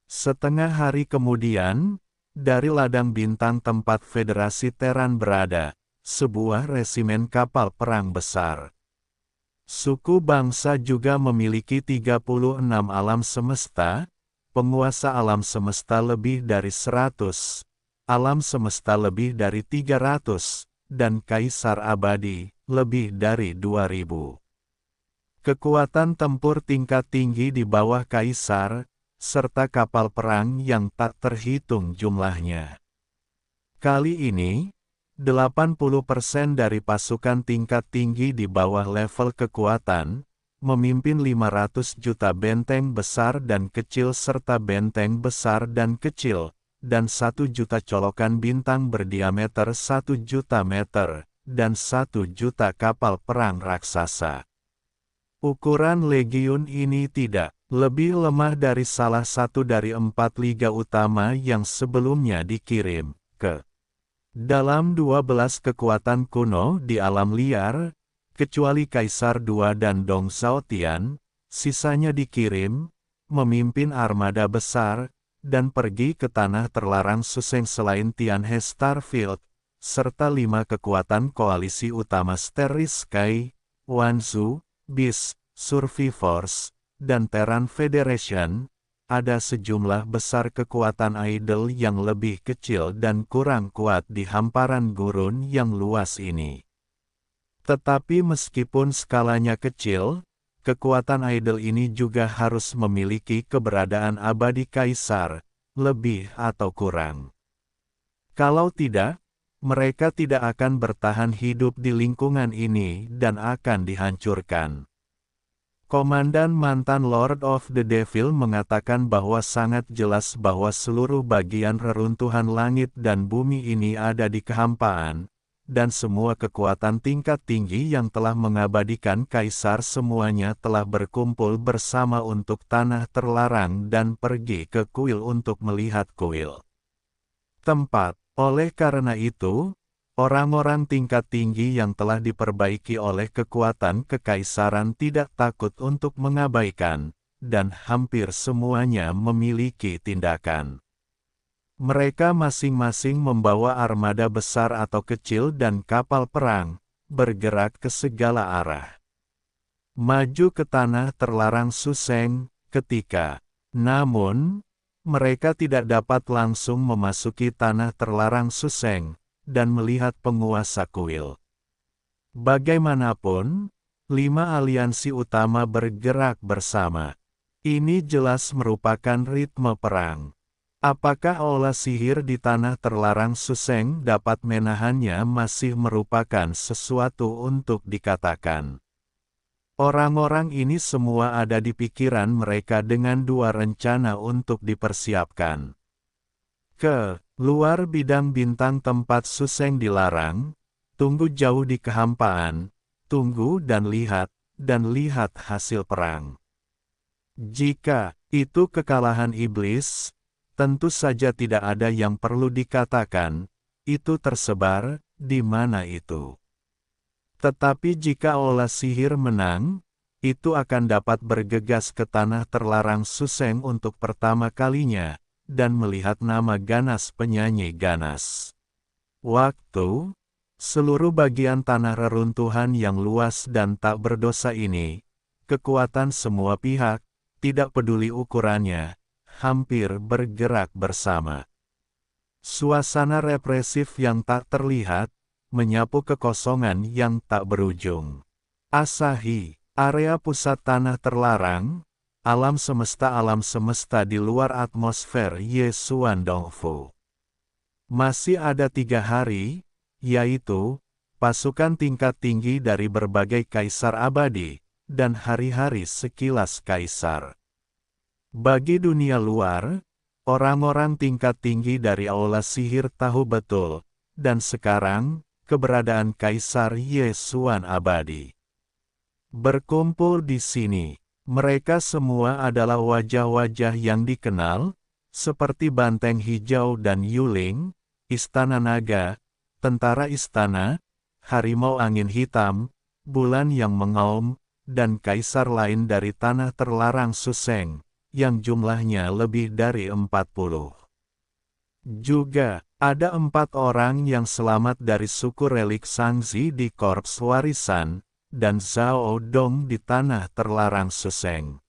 Setengah hari kemudian, dari ladang bintang tempat Federasi Teran berada, sebuah resimen kapal perang besar. Suku bangsa juga memiliki 36 alam semesta, penguasa alam semesta lebih dari 100, alam semesta lebih dari 300, dan kaisar abadi, lebih dari 2000. Kekuatan tempur tingkat tinggi di bawah kaisar, serta kapal perang yang tak terhitung jumlahnya. Kali ini, 80% dari pasukan tingkat tinggi di bawah level kekuatan, memimpin 500 juta benteng besar dan kecil serta benteng besar dan kecil, dan 1 juta colokan bintang berdiameter 1 juta meter, dan 1 juta kapal perang raksasa. Ukuran legiun ini tidak lebih lemah dari salah satu dari 4 liga utama yang sebelumnya dikirim ke dalam 12 kekuatan kuno di alam liar, kecuali Kaisar II dan Dong Xiaotian, sisanya dikirim, memimpin armada besar, dan pergi ke tanah terlarang Suseng selain Tianhe Starfield, serta 5 kekuatan koalisi utama Starry Sky, Wanzhou, Beast, Survivors, dan Terran Federation. Ada sejumlah besar kekuatan idol yang lebih kecil dan kurang kuat di hamparan gurun yang luas ini. Tetapi meskipun skalanya kecil, kekuatan idol ini juga harus memiliki keberadaan abadi kaisar, lebih atau kurang. Kalau tidak, mereka tidak akan bertahan hidup di lingkungan ini dan akan dihancurkan. Komandan mantan Lord of the Devil mengatakan bahwa sangat jelas bahwa seluruh bagian reruntuhan langit dan bumi ini ada di kehampaan, dan semua kekuatan tingkat tinggi yang telah mengabadikan kaisar semuanya telah berkumpul bersama untuk tanah terlarang dan pergi ke kuil untuk melihat kuil tempat. Oleh karena itu, orang-orang tingkat tinggi yang telah diperbaiki oleh kekuatan kekaisaran tidak takut untuk mengabaikan, dan hampir semuanya memiliki tindakan. Mereka masing-masing membawa armada besar atau kecil dan kapal perang, bergerak ke segala arah. Maju ke tanah terlarang Suseng, namun, mereka tidak dapat langsung memasuki tanah terlarang Suseng, dan melihat penguasa kuil. Bagaimanapun, 5 aliansi utama bergerak bersama. Ini jelas merupakan ritme perang. Apakah olah sihir di tanah terlarang Suseng dapat menahannya masih merupakan sesuatu untuk dikatakan. Orang-orang ini semua ada di pikiran mereka dengan 2 rencana untuk dipersiapkan. Luar bidang bintang tempat Suseng dilarang, tunggu jauh di kehampaan, tunggu dan lihat hasil perang. Jika itu kekalahan iblis, tentu saja tidak ada yang perlu dikatakan, itu tersebar, di mana itu. Tetapi jika olah sihir menang, itu akan dapat bergegas ke tanah terlarang Suseng untuk pertama kalinya, dan melihat nama ganas penyanyi ganas. Waktu, seluruh bagian tanah reruntuhan yang luas dan tak berdosa ini, kekuatan semua pihak, tidak peduli ukurannya, hampir bergerak bersama. Suasana represif yang tak terlihat, menyapu kekosongan yang tak berujung. Asahi, area pusat tanah terlarang, alam semesta di luar atmosfer Yesuan Dongfu. Masih ada 3 hari, yaitu, pasukan tingkat tinggi dari berbagai kaisar abadi, dan hari-hari sekilas kaisar. Bagi dunia luar, orang-orang tingkat tinggi dari aula sihir tahu betul, dan sekarang, keberadaan Kaisar Yesuan abadi. Berkumpul di sini. Mereka semua adalah wajah-wajah yang dikenal, seperti Banteng Hijau dan Yuling, Istana Naga, Tentara Istana, Harimau Angin Hitam, Bulan yang Mengaum, dan kaisar lain dari tanah terlarang Suseng, yang jumlahnya lebih dari 40. Juga, ada 4 orang yang selamat dari suku relik Sangzi di Korps Warisan, dan Zhao Dong di tanah terlarang Suseng.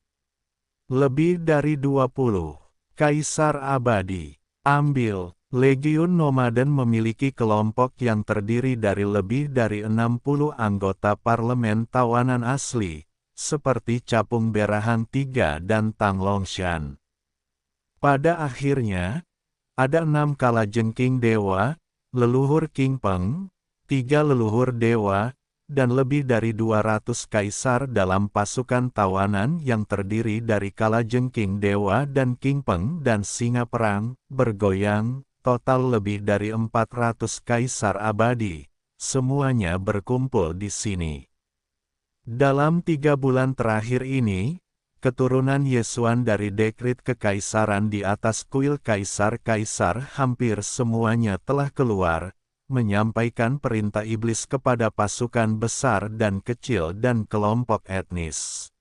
Lebih dari 20. Kaisar abadi. Ambil, Legiun Nomaden memiliki kelompok yang terdiri dari lebih dari 60 anggota parlemen tawanan asli, seperti Capung Berahang III dan Tang Longshan. Pada akhirnya, ada 6 kalajengking dewa, leluhur King Peng, 3 leluhur dewa, dan lebih dari 200 kaisar dalam pasukan tawanan yang terdiri dari kalajengking dewa dan King Peng dan singa perang, bergoyang, total lebih dari 400 kaisar abadi. Semuanya berkumpul di sini. Dalam 3 bulan terakhir ini, keturunan Yesuan dari dekrit kekaisaran di atas kuil kaisar-kaisar hampir semuanya telah keluar, menyampaikan perintah iblis kepada pasukan besar dan kecil dan kelompok etnis.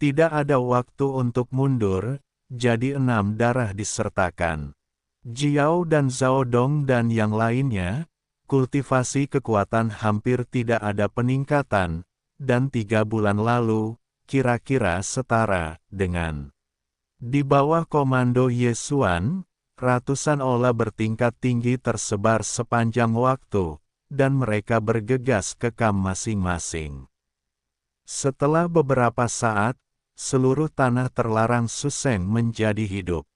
Tidak ada waktu untuk mundur, jadi 6 darah disertakan. Jiao dan Zhao Dong dan yang lainnya, kultivasi kekuatan hampir tidak ada peningkatan, dan 3 bulan lalu, kira-kira setara dengan di bawah komando Yesuan, ratusan ola bertingkat tinggi tersebar sepanjang waktu, dan mereka bergegas ke kamp masing-masing. Setelah beberapa saat, seluruh tanah terlarang Suseng menjadi hidup.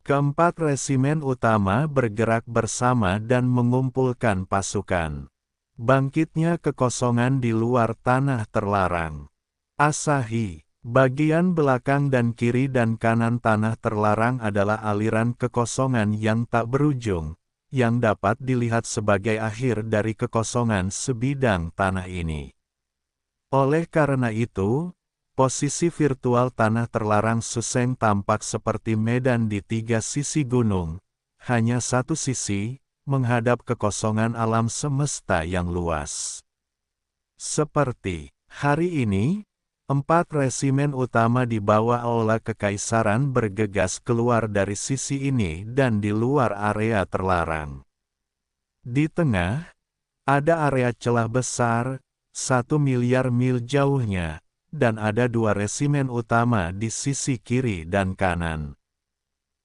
Keempat resimen utama bergerak bersama dan mengumpulkan pasukan. Bangkitnya kekosongan di luar tanah terlarang. Asahi, bagian belakang dan kiri dan kanan tanah terlarang adalah aliran kekosongan yang tak berujung, yang dapat dilihat sebagai akhir dari kekosongan sebidang tanah ini. Oleh karena itu, posisi virtual tanah terlarang Suseng tampak seperti medan di 3 sisi gunung, hanya satu sisi, menghadap kekosongan alam semesta yang luas. Seperti hari ini, 4 resimen utama di bawah aula kekaisaran bergegas keluar dari sisi ini dan di luar area terlarang. Di tengah, ada area celah besar, 1 miliar mil jauhnya, dan ada 2 resimen utama di sisi kiri dan kanan.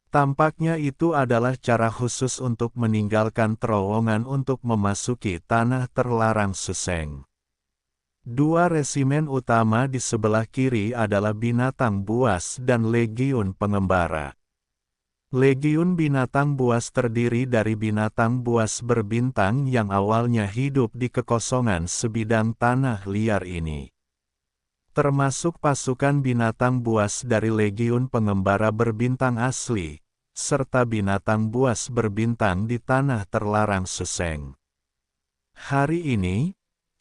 Tampaknya itu adalah cara khusus untuk meninggalkan terowongan untuk memasuki tanah terlarang Suseng. 2 resimen utama di sebelah kiri adalah binatang buas dan legiun pengembara. Legiun binatang buas terdiri dari binatang buas berbintang yang awalnya hidup di kekosongan sebidang tanah liar ini. Termasuk pasukan binatang buas dari Legiun Pengembara Berbintang asli, serta binatang buas berbintang di tanah terlarang Suseng. Hari ini,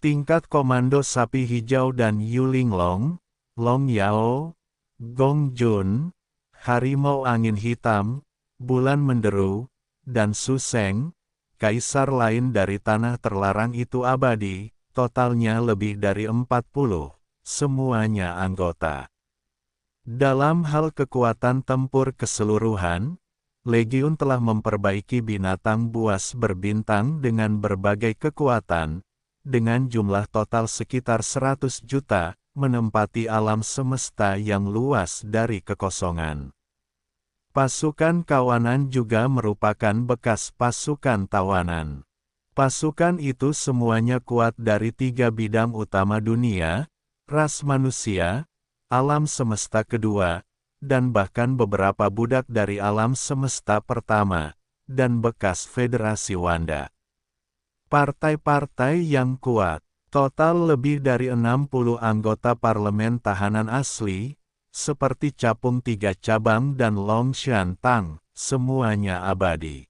tingkat komando sapi hijau dan Yulinglong, Long Yao, Gong Jun, harimau angin hitam, bulan menderu, dan Suseng, kaisar lain dari tanah terlarang itu abadi, totalnya lebih dari 40. Semuanya anggota. Dalam hal kekuatan tempur keseluruhan, Legiun telah memperbaiki binatang buas berbintang dengan berbagai kekuatan, dengan jumlah total sekitar 100 juta, menempati alam semesta yang luas dari kekosongan. Pasukan kawanan juga merupakan bekas pasukan tawanan. Pasukan itu semuanya kuat dari 3 bidang utama dunia, ras manusia, alam semesta kedua, dan bahkan beberapa budak dari alam semesta pertama, dan bekas Federasi Wanda. Partai-partai yang kuat, total lebih dari 60 anggota parlemen tahanan asli, seperti Capung 3 Cabang dan Longshan Tang, semuanya abadi.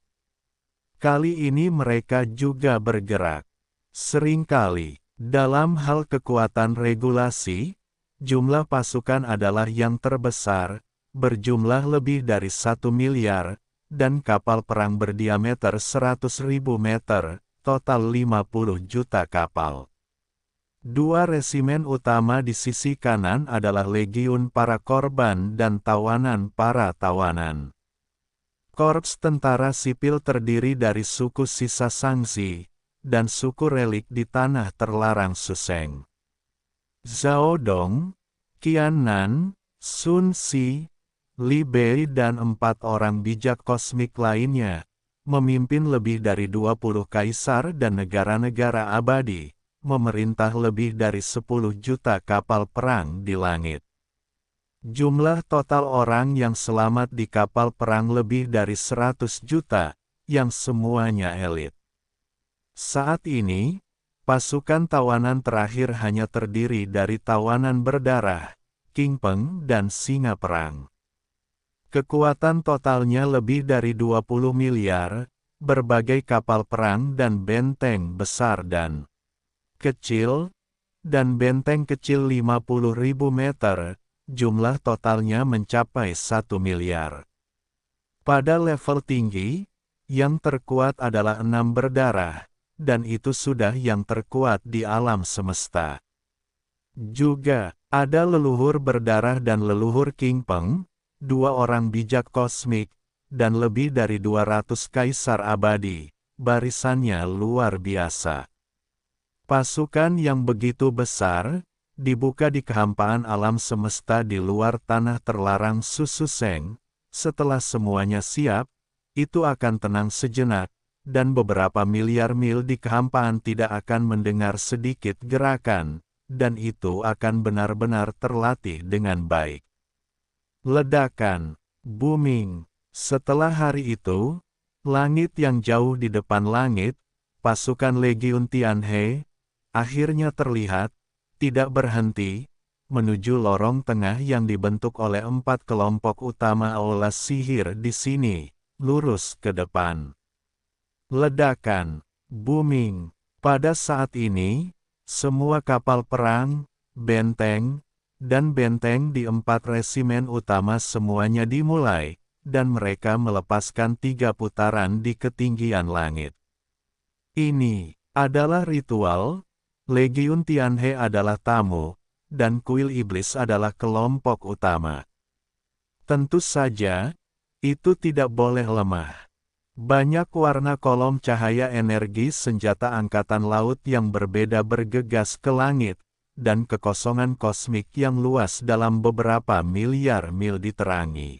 Kali ini mereka juga bergerak. Seringkali, dalam hal kekuatan regulasi, jumlah pasukan adalah yang terbesar, berjumlah lebih dari 1 miliar, dan kapal perang berdiameter 100.000 meter, total 50 juta kapal. 2 resimen utama di sisi kanan adalah Legiun para korban dan tawanan para tawanan. Korps tentara sipil terdiri dari suku sisa Sangzi, dan suku relik di tanah terlarang Suseng. Zhao Dong, Qian Nan, Sun Si, Li Bei dan 4 orang bijak kosmik lainnya, memimpin lebih dari 20 kaisar dan negara-negara abadi, memerintah lebih dari 10 juta kapal perang di langit. Jumlah total orang yang selamat di kapal perang lebih dari 100 juta, yang semuanya elit. Saat ini, pasukan tawanan terakhir hanya terdiri dari tawanan berdarah, King Peng dan singa perang. Kekuatan totalnya lebih dari 20 miliar, berbagai kapal perang dan benteng besar dan kecil, dan benteng kecil 50.000 meter, jumlah totalnya mencapai 1 miliar. Pada level tinggi, yang terkuat adalah 6 berdarah, dan itu sudah yang terkuat di alam semesta. Juga, ada leluhur berdarah dan leluhur King Peng, 2 orang bijak kosmik, dan lebih dari 200 kaisar abadi, barisannya luar biasa. Pasukan yang begitu besar, dibuka di kehampaan alam semesta di luar tanah terlarang Sususeng. Setelah semuanya siap, itu akan tenang sejenak, dan beberapa miliar mil di kehampaan tidak akan mendengar sedikit gerakan, dan itu akan benar-benar terlatih dengan baik. Ledakan, booming. Setelah hari itu, langit yang jauh di depan langit, pasukan Legiun Tianhe, akhirnya terlihat, tidak berhenti, menuju lorong tengah yang dibentuk oleh 4 kelompok utama aula sihir di sini, lurus ke depan. Ledakan, booming. Pada saat ini, semua kapal perang, benteng, dan benteng di 4 resimen utama semuanya dimulai, dan mereka melepaskan 3 putaran di ketinggian langit. Ini adalah ritual. Legiun Tianhe adalah tamu, dan kuil iblis adalah kelompok utama. Tentu saja, itu tidak boleh lemah. Banyak warna kolom cahaya energi senjata angkatan laut yang berbeda bergegas ke langit, dan kekosongan kosmik yang luas dalam beberapa miliar mil diterangi.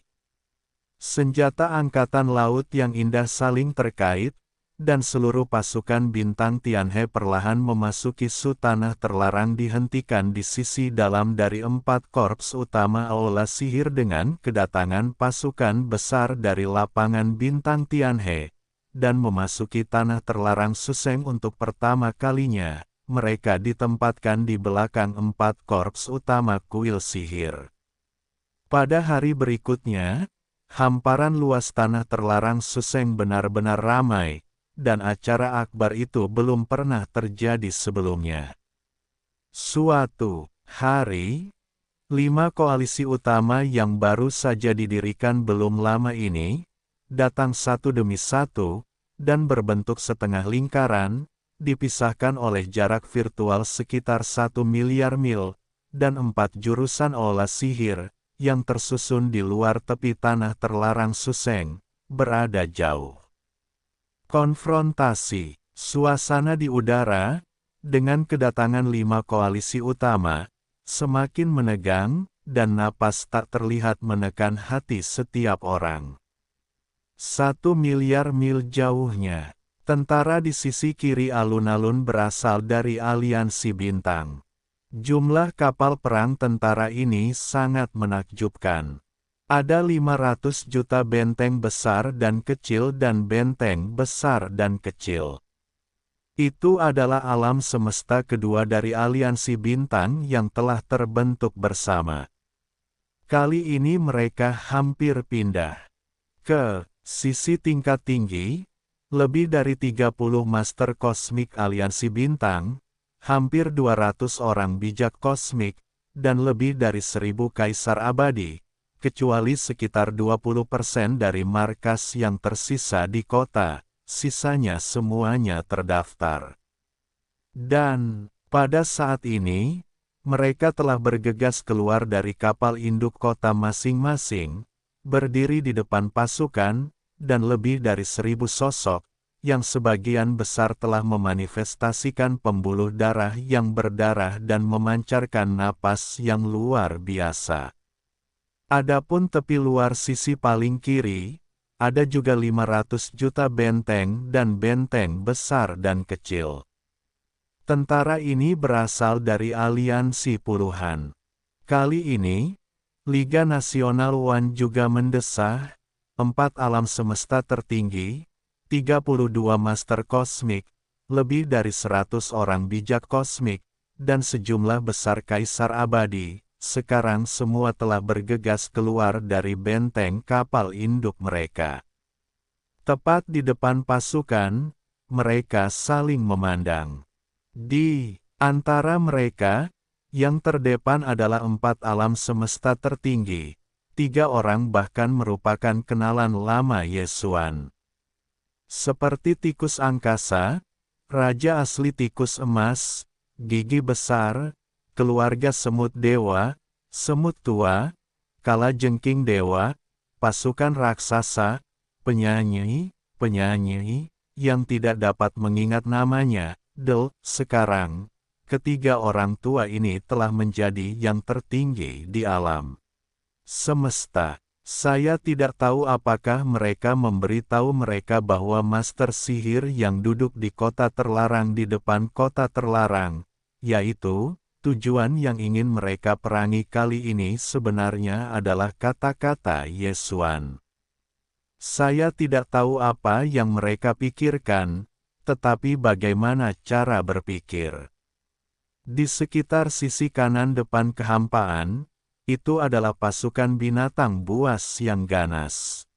Senjata angkatan laut yang indah saling terkait, dan seluruh pasukan bintang Tianhe perlahan memasuki su tanah terlarang dihentikan di sisi dalam dari 4 korps utama aula sihir dengan kedatangan pasukan besar dari lapangan bintang Tianhe, dan memasuki tanah terlarang Suseng untuk pertama kalinya, mereka ditempatkan di belakang 4 korps utama kuil sihir. Pada hari berikutnya, hamparan luas tanah terlarang Suseng benar-benar ramai, dan acara akbar itu belum pernah terjadi sebelumnya. Suatu hari, 5 koalisi utama yang baru saja didirikan belum lama ini, datang satu demi satu, dan berbentuk setengah lingkaran, dipisahkan oleh jarak virtual sekitar 1 miliar mil, dan 4 jurusan aula sihir, yang tersusun di luar tepi tanah terlarang Suseng, berada jauh. Konfrontasi, suasana di udara, dengan kedatangan 5 koalisi utama, semakin menegang, dan napas tak terlihat menekan hati setiap orang. 1 miliar mil jauhnya, tentara di sisi kiri alun-alun berasal dari aliansi bintang. Jumlah kapal perang tentara ini sangat menakjubkan. Ada 500 juta benteng besar dan kecil dan benteng besar dan kecil. Itu adalah alam semesta kedua dari aliansi bintang yang telah terbentuk bersama. Kali ini mereka hampir pindah ke sisi tingkat tinggi, lebih dari 30 master kosmik aliansi bintang, hampir 200 orang bijak kosmik, dan lebih dari 1000 kaisar abadi. Kecuali sekitar 20% dari markas yang tersisa di kota, sisanya semuanya terdaftar. Dan, pada saat ini, mereka telah bergegas keluar dari kapal induk kota masing-masing, berdiri di depan pasukan, dan lebih dari 1000 sosok, yang sebagian besar telah memanifestasikan pembuluh darah yang berdarah dan memancarkan napas yang luar biasa. Adapun tepi luar sisi paling kiri, ada juga 500 juta benteng dan benteng besar dan kecil. Tentara ini berasal dari aliansi puluhan. Kali ini, Liga Nasional One juga mendesah, 4 alam semesta tertinggi, 32 master kosmik, lebih dari 100 orang bijak kosmik, dan sejumlah besar kaisar abadi, sekarang semua telah bergegas keluar dari benteng kapal induk mereka. Tepat di depan pasukan, mereka saling memandang. Di antara mereka, yang terdepan adalah 4 alam semesta tertinggi. 3 orang bahkan merupakan kenalan lama Yesuan. Seperti tikus angkasa, raja asli tikus emas, gigi besar, keluarga semut dewa, semut tua, kalajengking dewa, pasukan raksasa, penyanyi, yang tidak dapat mengingat namanya, sekarang, ketiga orang tua ini telah menjadi yang tertinggi di alam semesta. Saya tidak tahu apakah mereka memberitahu mereka bahwa master sihir yang duduk di kota terlarang di depan kota terlarang, yaitu, tujuan yang ingin mereka perangi kali ini sebenarnya adalah kata-kata Yesuan. Saya tidak tahu apa yang mereka pikirkan, tetapi bagaimana cara berpikir. Di sekitar sisi kanan depan kehampaan, itu adalah pasukan binatang buas yang ganas.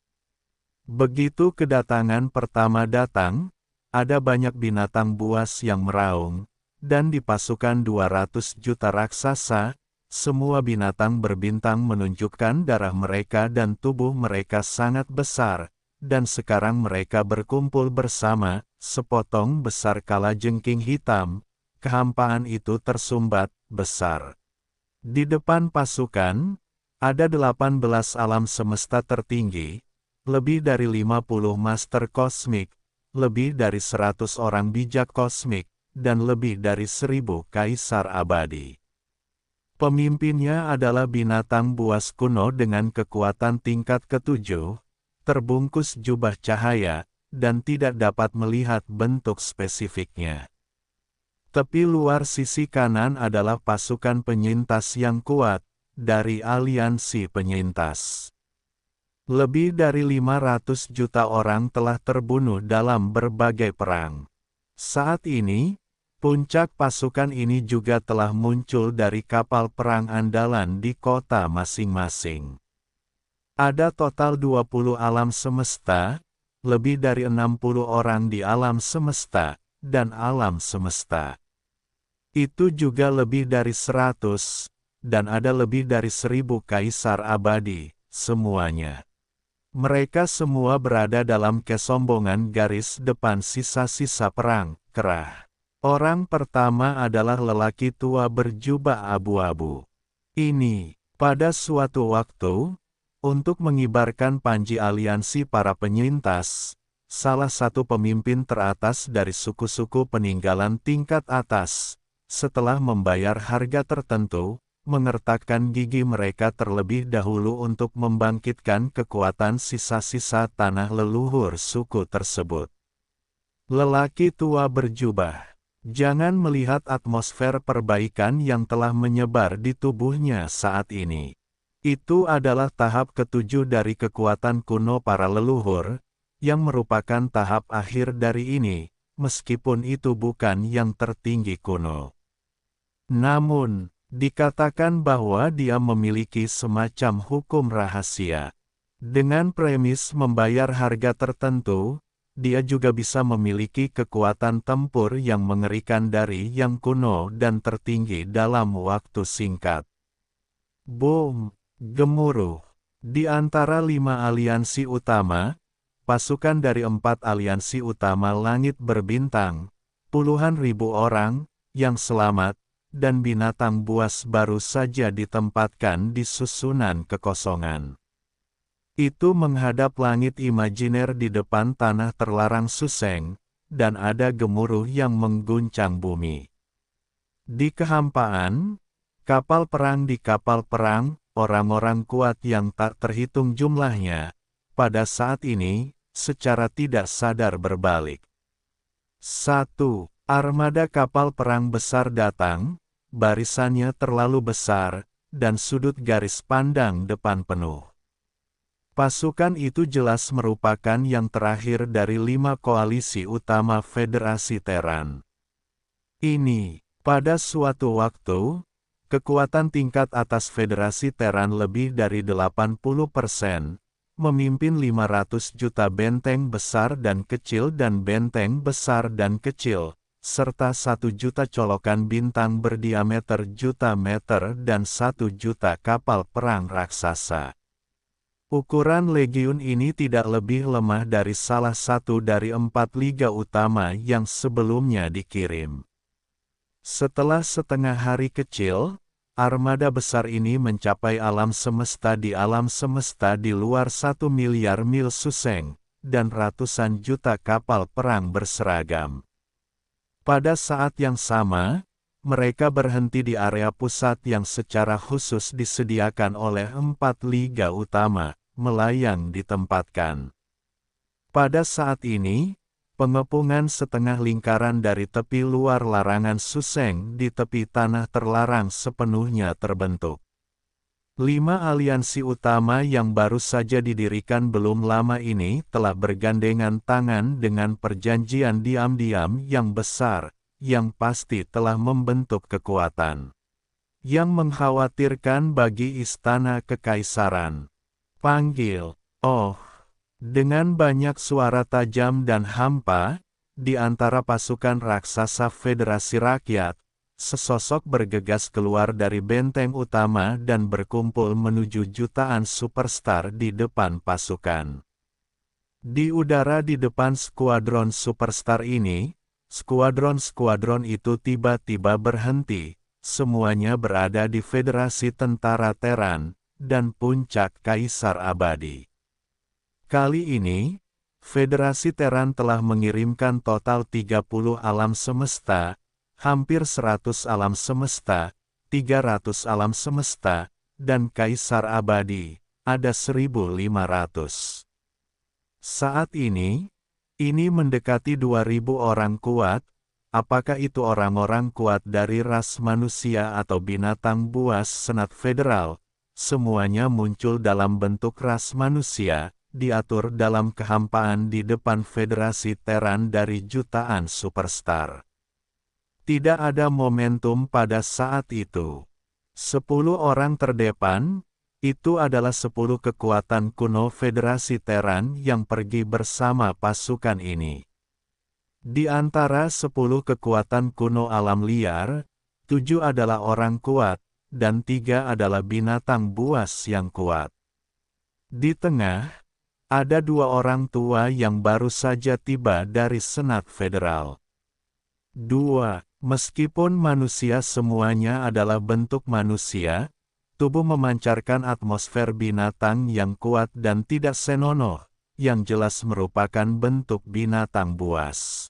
Begitu kedatangan pertama datang, ada banyak binatang buas yang meraung, dan di pasukan 200 juta raksasa, semua binatang berbintang menunjukkan darah mereka dan tubuh mereka sangat besar, dan sekarang mereka berkumpul bersama, sepotong besar kalajengking hitam, kehampaan itu tersumbat, besar. Di depan pasukan, ada 18 alam semesta tertinggi, lebih dari 50 master kosmik, lebih dari 100 orang bijak kosmik, dan lebih dari 1000 kaisar abadi. Pemimpinnya adalah binatang buas kuno dengan kekuatan tingkat ke-7, terbungkus jubah cahaya, dan tidak dapat melihat bentuk spesifiknya. Tepi luar sisi kanan adalah pasukan penyintas yang kuat, dari aliansi penyintas. Lebih dari 500 juta orang telah terbunuh dalam berbagai perang. Saat ini, puncak pasukan ini juga telah muncul dari kapal perang andalan di kota masing-masing. Ada total 20 alam semesta, lebih dari 60 orang di alam semesta, dan alam semesta. Itu juga lebih dari 100, dan ada lebih dari 1000 kaisar abadi, semuanya. Mereka semua berada dalam kesombongan garis depan sisa-sisa perang, kerah. Orang pertama adalah lelaki tua berjubah abu-abu. Ini, pada suatu waktu, untuk mengibarkan panji aliansi para penyintas, salah satu pemimpin teratas dari suku-suku peninggalan tingkat atas, setelah membayar harga tertentu, mengertakkan gigi mereka terlebih dahulu untuk membangkitkan kekuatan sisa-sisa tanah leluhur suku tersebut. Lelaki tua berjubah, jangan melihat atmosfer perbaikan yang telah menyebar di tubuhnya saat ini. Itu adalah tahap ke-7 dari kekuatan kuno para leluhur, yang merupakan tahap akhir dari ini, meskipun itu bukan yang tertinggi kuno. Namun, dikatakan bahwa dia memiliki semacam hukum rahasia. Dengan premis membayar harga tertentu, dia juga bisa memiliki kekuatan tempur yang mengerikan dari yang kuno dan tertinggi dalam waktu singkat. Boom! Gemuruh. Di antara 5 aliansi utama, pasukan dari 4 aliansi utama langit berbintang, puluhan ribu orang, yang selamat, dan binatang buas baru saja ditempatkan di susunan kekosongan. Itu menghadap langit imajiner di depan tanah terlarang Suseng, dan ada gemuruh yang mengguncang bumi. Di kehampaan, kapal perang di kapal perang, orang-orang kuat yang tak terhitung jumlahnya, pada saat ini, secara tidak sadar berbalik. 1. Armada kapal perang besar datang, barisannya terlalu besar, dan sudut garis pandang depan penuh. Pasukan itu jelas merupakan yang terakhir dari 5 koalisi utama Federasi Terran. Ini, pada suatu waktu, kekuatan tingkat atas Federasi Terran lebih dari 80%, memimpin 500 juta benteng besar dan kecil dan benteng besar dan kecil, serta 1 juta colokan bintang berdiameter juta meter dan 1 juta kapal perang raksasa. Ukuran legiun ini tidak lebih lemah dari salah satu dari 4 liga utama yang sebelumnya dikirim. Setelah setengah hari kecil, armada besar ini mencapai alam semesta di luar 1 miliar mil suseng, dan ratusan juta kapal perang berseragam. Pada saat yang sama, mereka berhenti di area pusat yang secara khusus disediakan oleh 4 liga utama, melayang ditempatkan. Pada saat ini, pengepungan setengah lingkaran dari tepi luar larangan Suseng di tepi tanah terlarang sepenuhnya terbentuk. 5 aliansi utama yang baru saja didirikan belum lama ini telah bergandengan tangan dengan perjanjian diam-diam yang besar, yang pasti telah membentuk kekuatan yang mengkhawatirkan bagi istana kekaisaran. Panggil, oh, dengan banyak suara tajam dan hampa, di antara pasukan raksasa Federasi Rakyat, sesosok bergegas keluar dari benteng utama dan berkumpul menuju jutaan superstar di depan pasukan. Di udara di depan skuadron superstar ini, skuadron-skuadron itu tiba-tiba berhenti, semuanya berada di Federasi Tentara Terran, dan puncak Kaisar Abadi. Kali ini, Federasi Terran telah mengirimkan total 30 alam semesta, hampir 100 alam semesta, 300 alam semesta, dan Kaisar Abadi, ada 1.500. Saat ini mendekati 2.000 orang kuat. Apakah itu orang-orang kuat dari ras manusia atau binatang buas senat federal? Semuanya muncul dalam bentuk ras manusia, diatur dalam kehampaan di depan Federasi Terran dari jutaan superstar. Tidak ada momentum pada saat itu. 10 orang terdepan, itu adalah 10 kekuatan kuno Federasi Terran yang pergi bersama pasukan ini. Di antara 10 kekuatan kuno alam liar, 7 adalah orang kuat, dan 3 adalah binatang buas yang kuat. Di tengah, ada 2 orang tua yang baru saja tiba dari Senat Federal. 2. Meskipun manusia semuanya adalah bentuk manusia, tubuh memancarkan atmosfer binatang yang kuat dan tidak senonoh, yang jelas merupakan bentuk binatang buas.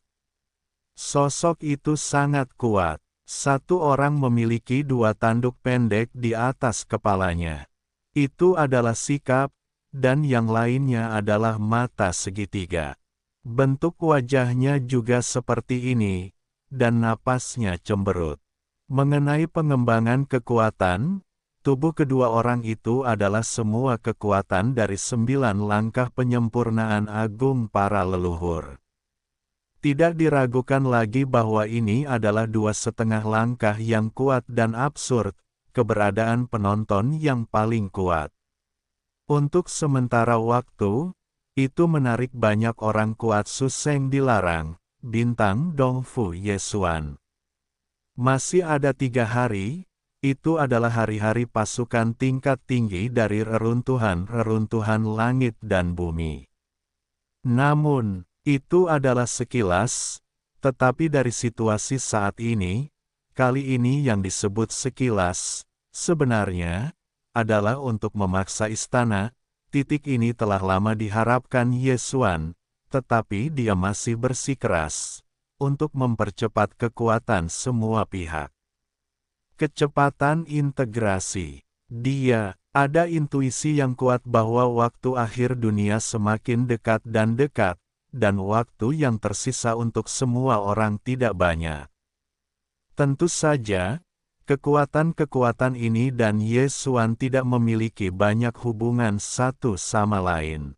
Sosok itu sangat kuat. 1 orang memiliki 2 tanduk pendek di atas kepalanya. Itu adalah sikap, dan yang lainnya adalah mata segitiga. Bentuk wajahnya juga seperti ini, dan napasnya cemberut. Mengenai pengembangan kekuatan, tubuh kedua orang itu adalah semua kekuatan dari 9 langkah penyempurnaan agung para leluhur. Tidak diragukan lagi bahwa ini adalah 2,5 langkah yang kuat dan absurd, keberadaan penonton yang paling kuat. Untuk sementara waktu, itu menarik banyak orang kuat Suseng dilarang, bintang Dongfu Yesuan. Masih ada 3 hari, itu adalah hari-hari pasukan tingkat tinggi dari reruntuhan langit dan bumi. Namun, itu adalah sekilas, tetapi dari situasi saat ini, kali ini yang disebut sekilas, sebenarnya, adalah untuk memaksa istana. Titik ini telah lama diharapkan Yesuan, tetapi dia masih bersikeras, untuk mempercepat kekuatan semua pihak. Kecepatan integrasi. Dia, ada intuisi yang kuat bahwa waktu akhir dunia semakin dekat, dan waktu yang tersisa untuk semua orang tidak banyak. Tentu saja, Kekuatan-kekuatan ini dan Ye Xuan tidak memiliki banyak hubungan satu sama lain.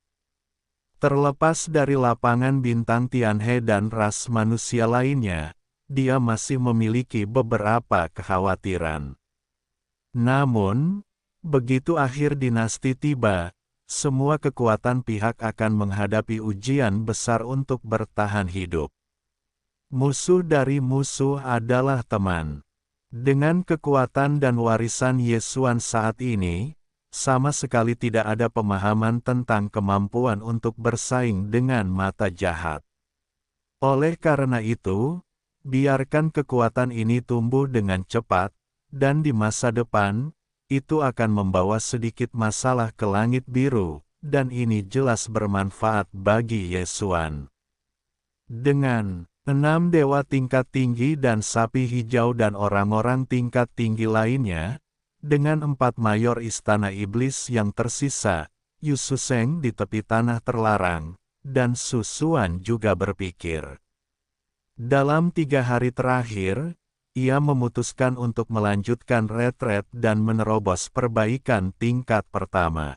Terlepas dari lapangan bintang Tianhe dan ras manusia lainnya, dia masih memiliki beberapa kekhawatiran. Namun, begitu akhir dinasti tiba, semua kekuatan pihak akan menghadapi ujian besar untuk bertahan hidup. Musuh dari musuh adalah teman. Dengan kekuatan dan warisan Ye Xuan saat ini, sama sekali tidak ada pemahaman tentang kemampuan untuk bersaing dengan mata jahat. Oleh karena itu, biarkan kekuatan ini tumbuh dengan cepat, dan di masa depan, itu akan membawa sedikit masalah ke langit biru, dan ini jelas bermanfaat bagi Ye Xuan. Dengan 6 dewa tingkat tinggi dan sapi hijau dan orang-orang tingkat tinggi lainnya, dengan 4 mayor istana iblis yang tersisa, Yu Suseng di tepi tanah terlarang, dan Su Xuan juga berpikir. Dalam 3 hari terakhir, ia memutuskan untuk melanjutkan retret dan menerobos perbaikan tingkat pertama.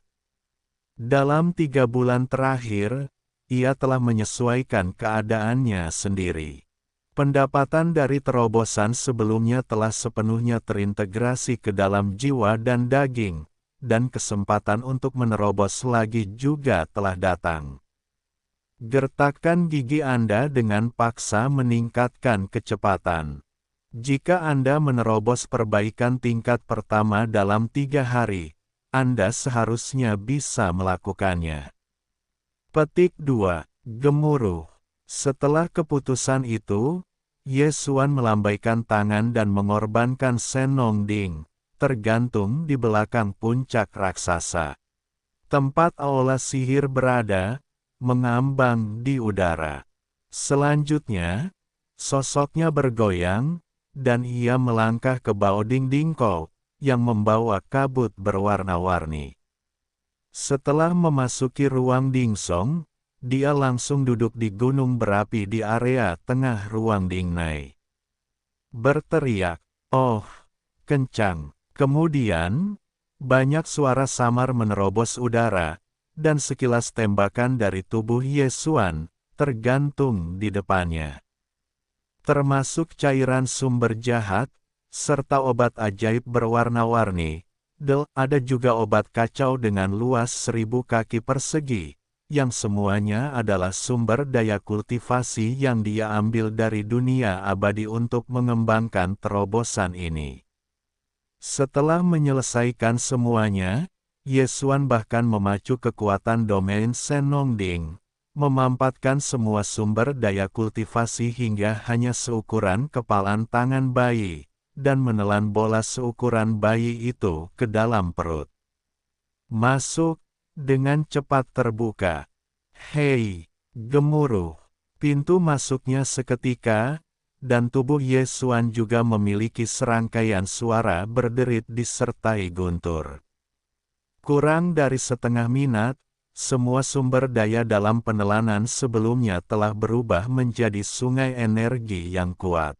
Dalam 3 bulan terakhir, ia telah menyesuaikan keadaannya sendiri. Pendapatan dari terobosan sebelumnya telah sepenuhnya terintegrasi ke dalam jiwa dan daging, dan kesempatan untuk menerobos lagi juga telah datang. Gertakkan gigi Anda dengan paksa meningkatkan kecepatan. Jika Anda menerobos perbaikan tingkat pertama dalam 3 hari, Anda seharusnya bisa melakukannya. Petik 2. Gemuruh. Setelah keputusan itu, Ye Xuan melambaikan tangan dan mengorbankan Shen Nongding, tergantung di belakang puncak raksasa. Tempat aula sihir berada, mengambang di udara. Selanjutnya, sosoknya bergoyang, dan ia melangkah ke Bao Ding Ding Kou, yang membawa kabut berwarna-warni. Setelah memasuki ruang Dingsong, dia langsung duduk di gunung berapi di area tengah ruang Dingnai. Berteriak, "Oh!" kencang. Kemudian, banyak suara samar menerobos udara, dan sekilas tembakan dari tubuh Ye Xuan, tergantung di depannya. Termasuk cairan sumber jahat, serta obat ajaib berwarna-warni. Ada juga obat kacau dengan luas 1000 kaki persegi, yang semuanya adalah sumber daya kultivasi yang dia ambil dari dunia abadi untuk mengembangkan terobosan ini. Setelah menyelesaikan semuanya, Ye Xuan bahkan memacu kekuatan domain Shen Nongding, memampatkan semua sumber daya kultivasi hingga hanya seukuran kepalan tangan bayi, dan menelan bola seukuran bayi itu ke dalam perut. Masuk, dengan cepat terbuka. Hei, gemuruh. Pintu masuknya seketika, dan tubuh Ye Xuan juga memiliki serangkaian suara berderit disertai guntur. Kurang dari setengah minat, semua sumber daya dalam penelanan sebelumnya telah berubah menjadi sungai energi yang kuat.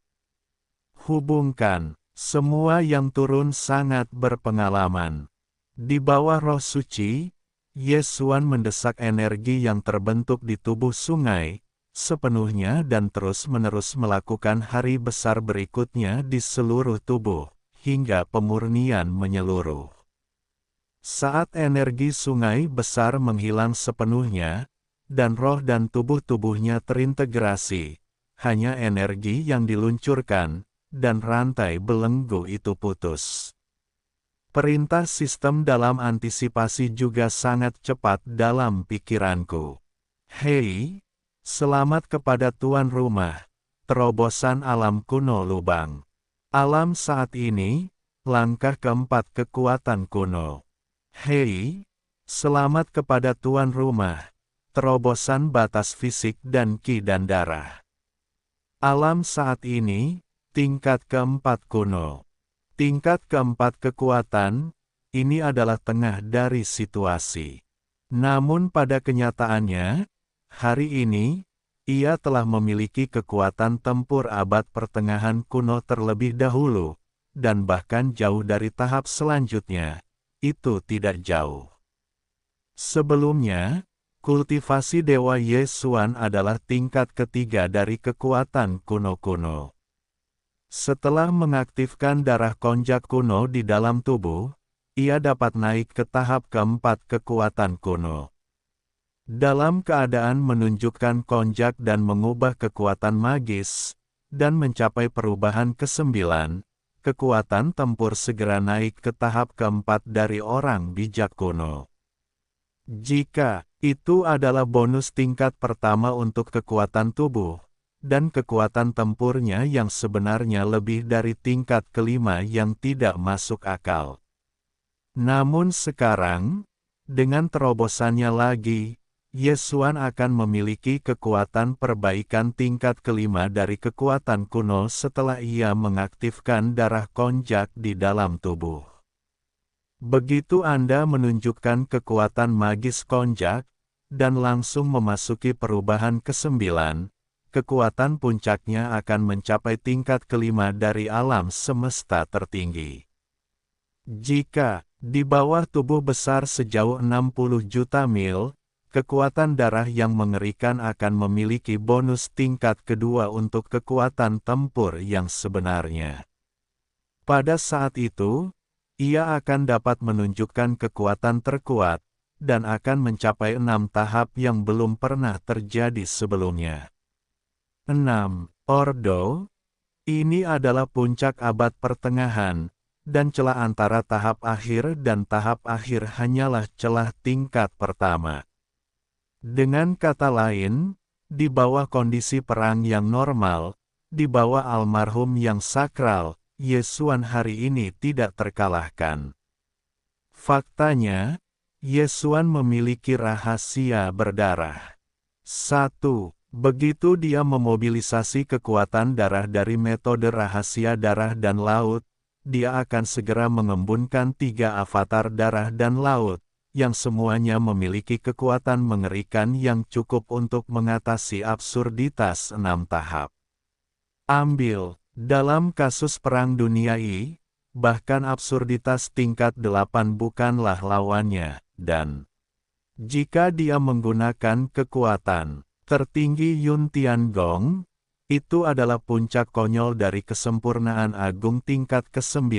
Hubungkan, semua yang turun sangat berpengalaman. Di bawah roh suci, Ye Xuan mendesak energi yang terbentuk di tubuh sungai, sepenuhnya dan terus-menerus melakukan hari besar berikutnya di seluruh tubuh, hingga pemurnian menyeluruh. Saat energi sungai besar menghilang sepenuhnya, dan roh dan tubuh-tubuhnya terintegrasi, hanya energi yang diluncurkan, dan rantai belenggu itu putus. Perintah sistem dalam antisipasi juga sangat cepat dalam pikiranku. Hei, selamat kepada tuan rumah, terobosan alam kuno lubang. Alam saat ini, langkah keempat kekuatan kuno. Hei, selamat kepada tuan rumah, terobosan batas fisik dan ki dan darah. Alam saat ini, tingkat keempat kuno. Tingkat keempat kekuatan, ini adalah tengah dari situasi. Namun pada kenyataannya, hari ini, ia telah memiliki kekuatan tempur abad pertengahan kuno terlebih dahulu, dan bahkan jauh dari tahap selanjutnya. Itu tidak jauh. Sebelumnya, kultivasi Dewa Yesuan adalah tingkat ketiga dari kekuatan kuno-kuno. Setelah mengaktifkan darah konjak kuno di dalam tubuh, ia dapat naik ke tahap keempat kekuatan kuno. Dalam keadaan menunjukkan konjak dan mengubah kekuatan magis, dan mencapai perubahan ke-9, kekuatan tempur segera naik ke tahap keempat dari orang bijak kuno. Jika itu adalah bonus tingkat pertama untuk kekuatan tubuh, dan kekuatan tempurnya yang sebenarnya lebih dari tingkat kelima yang tidak masuk akal. Namun sekarang, dengan terobosannya lagi, Yesuan akan memiliki kekuatan perbaikan tingkat kelima dari kekuatan kuno setelah ia mengaktifkan darah konjak di dalam tubuh. Begitu Anda menunjukkan kekuatan magis konjak, dan langsung memasuki perubahan ke-9, kekuatan puncaknya akan mencapai tingkat kelima dari alam semesta tertinggi. Jika di bawah tubuh besar sejauh 60 juta mil, kekuatan darah yang mengerikan akan memiliki bonus tingkat kedua untuk kekuatan tempur yang sebenarnya. Pada saat itu, ia akan dapat menunjukkan kekuatan terkuat, dan akan mencapai 6 tahap yang belum pernah terjadi sebelumnya. 6. Ordo. Ini adalah puncak abad pertengahan, dan celah antara tahap akhir dan tahap akhir hanyalah celah tingkat pertama. Dengan kata lain, di bawah kondisi perang yang normal, di bawah almarhum yang sakral, Yesuan hari ini tidak terkalahkan. Faktanya, Yesuan memiliki rahasia berdarah. 1. Begitu dia memobilisasi kekuatan darah dari metode rahasia darah dan laut, dia akan segera mengembunkan 3 avatar darah dan laut, yang semuanya memiliki kekuatan mengerikan yang cukup untuk mengatasi absurditas 6 tahap. Ambil. Dalam kasus Perang Dunia I, bahkan absurditas tingkat 8 bukanlah lawannya, dan jika dia menggunakan kekuatan tertinggi Yun Tian Gong, itu adalah puncak konyol dari kesempurnaan agung tingkat ke-9,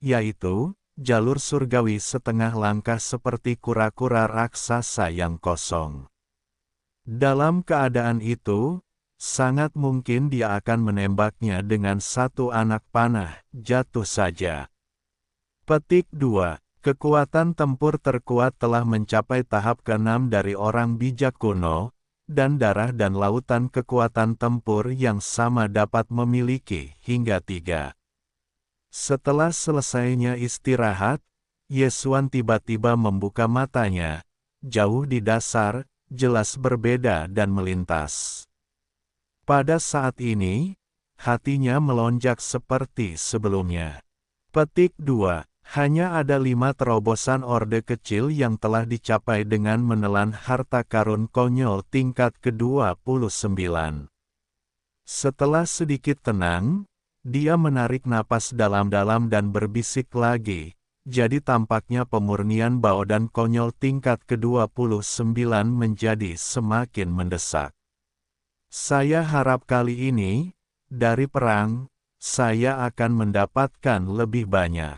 yaitu jalur surgawi setengah langkah seperti kura-kura raksasa yang kosong. Dalam keadaan itu, sangat mungkin dia akan menembaknya dengan 1 anak panah, jatuh saja. Petik 2. Kekuatan tempur terkuat telah mencapai tahap ke-6 dari orang bijak kuno, dan darah dan lautan kekuatan tempur yang sama dapat memiliki hingga 3. Setelah selesainya istirahat, Yesuan tiba-tiba membuka matanya, jauh di dasar, jelas berbeda dan melintas. Pada saat ini, hatinya melonjak seperti sebelumnya. Petik 2. Hanya ada 5 terobosan orde kecil yang telah dicapai dengan menelan harta karun konyol tingkat ke-29. Setelah sedikit tenang, dia menarik napas dalam-dalam dan berbisik lagi, jadi tampaknya pemurnian baodan konyol tingkat ke-29 menjadi semakin mendesak. Saya harap kali ini, dari perang, saya akan mendapatkan lebih banyak.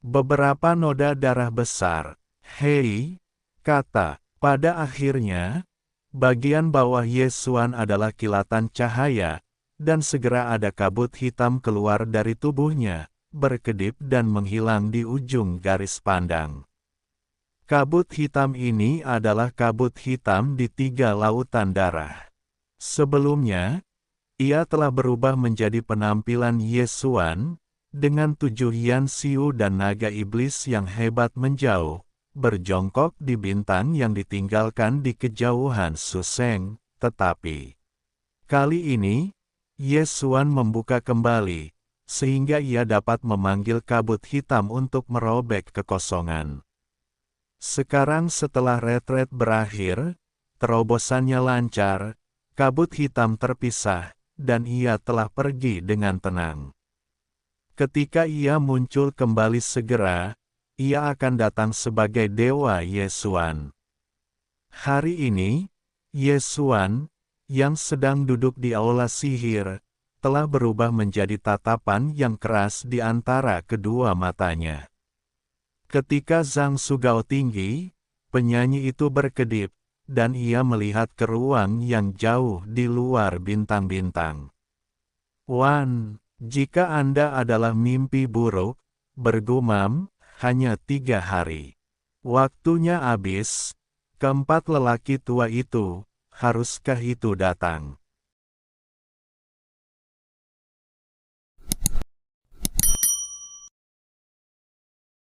Beberapa noda darah besar. Hei, kata, pada akhirnya, bagian bawah Yesuan adalah kilatan cahaya, dan segera ada kabut hitam keluar dari tubuhnya, berkedip dan menghilang di ujung garis pandang. Kabut hitam ini adalah kabut hitam di 3 lautan darah. Sebelumnya, ia telah berubah menjadi penampilan Yesuan, dengan 7 Yan Xiu dan naga iblis yang hebat menjauh, berjongkok di bintang yang ditinggalkan di kejauhan Suseng, tetapi kali ini, Yesuan membuka kembali, sehingga ia dapat memanggil kabut hitam untuk merobek kekosongan. Sekarang setelah retret berakhir, terobosannya lancar, kabut hitam terpisah, dan ia telah pergi dengan tenang. Ketika ia muncul kembali segera, ia akan datang sebagai Dewa Yesuan. Hari ini, Yesuan, yang sedang duduk di aula sihir, telah berubah menjadi tatapan yang keras di antara kedua matanya. Ketika Zhang Sugao tinggi, penyanyi itu berkedip, dan ia melihat ke ruang yang jauh di luar bintang-bintang. Wan, jika Anda adalah mimpi buruk, bergumam, hanya 3 hari. Waktunya habis. Keempat lelaki tua itu, haruskah itu datang?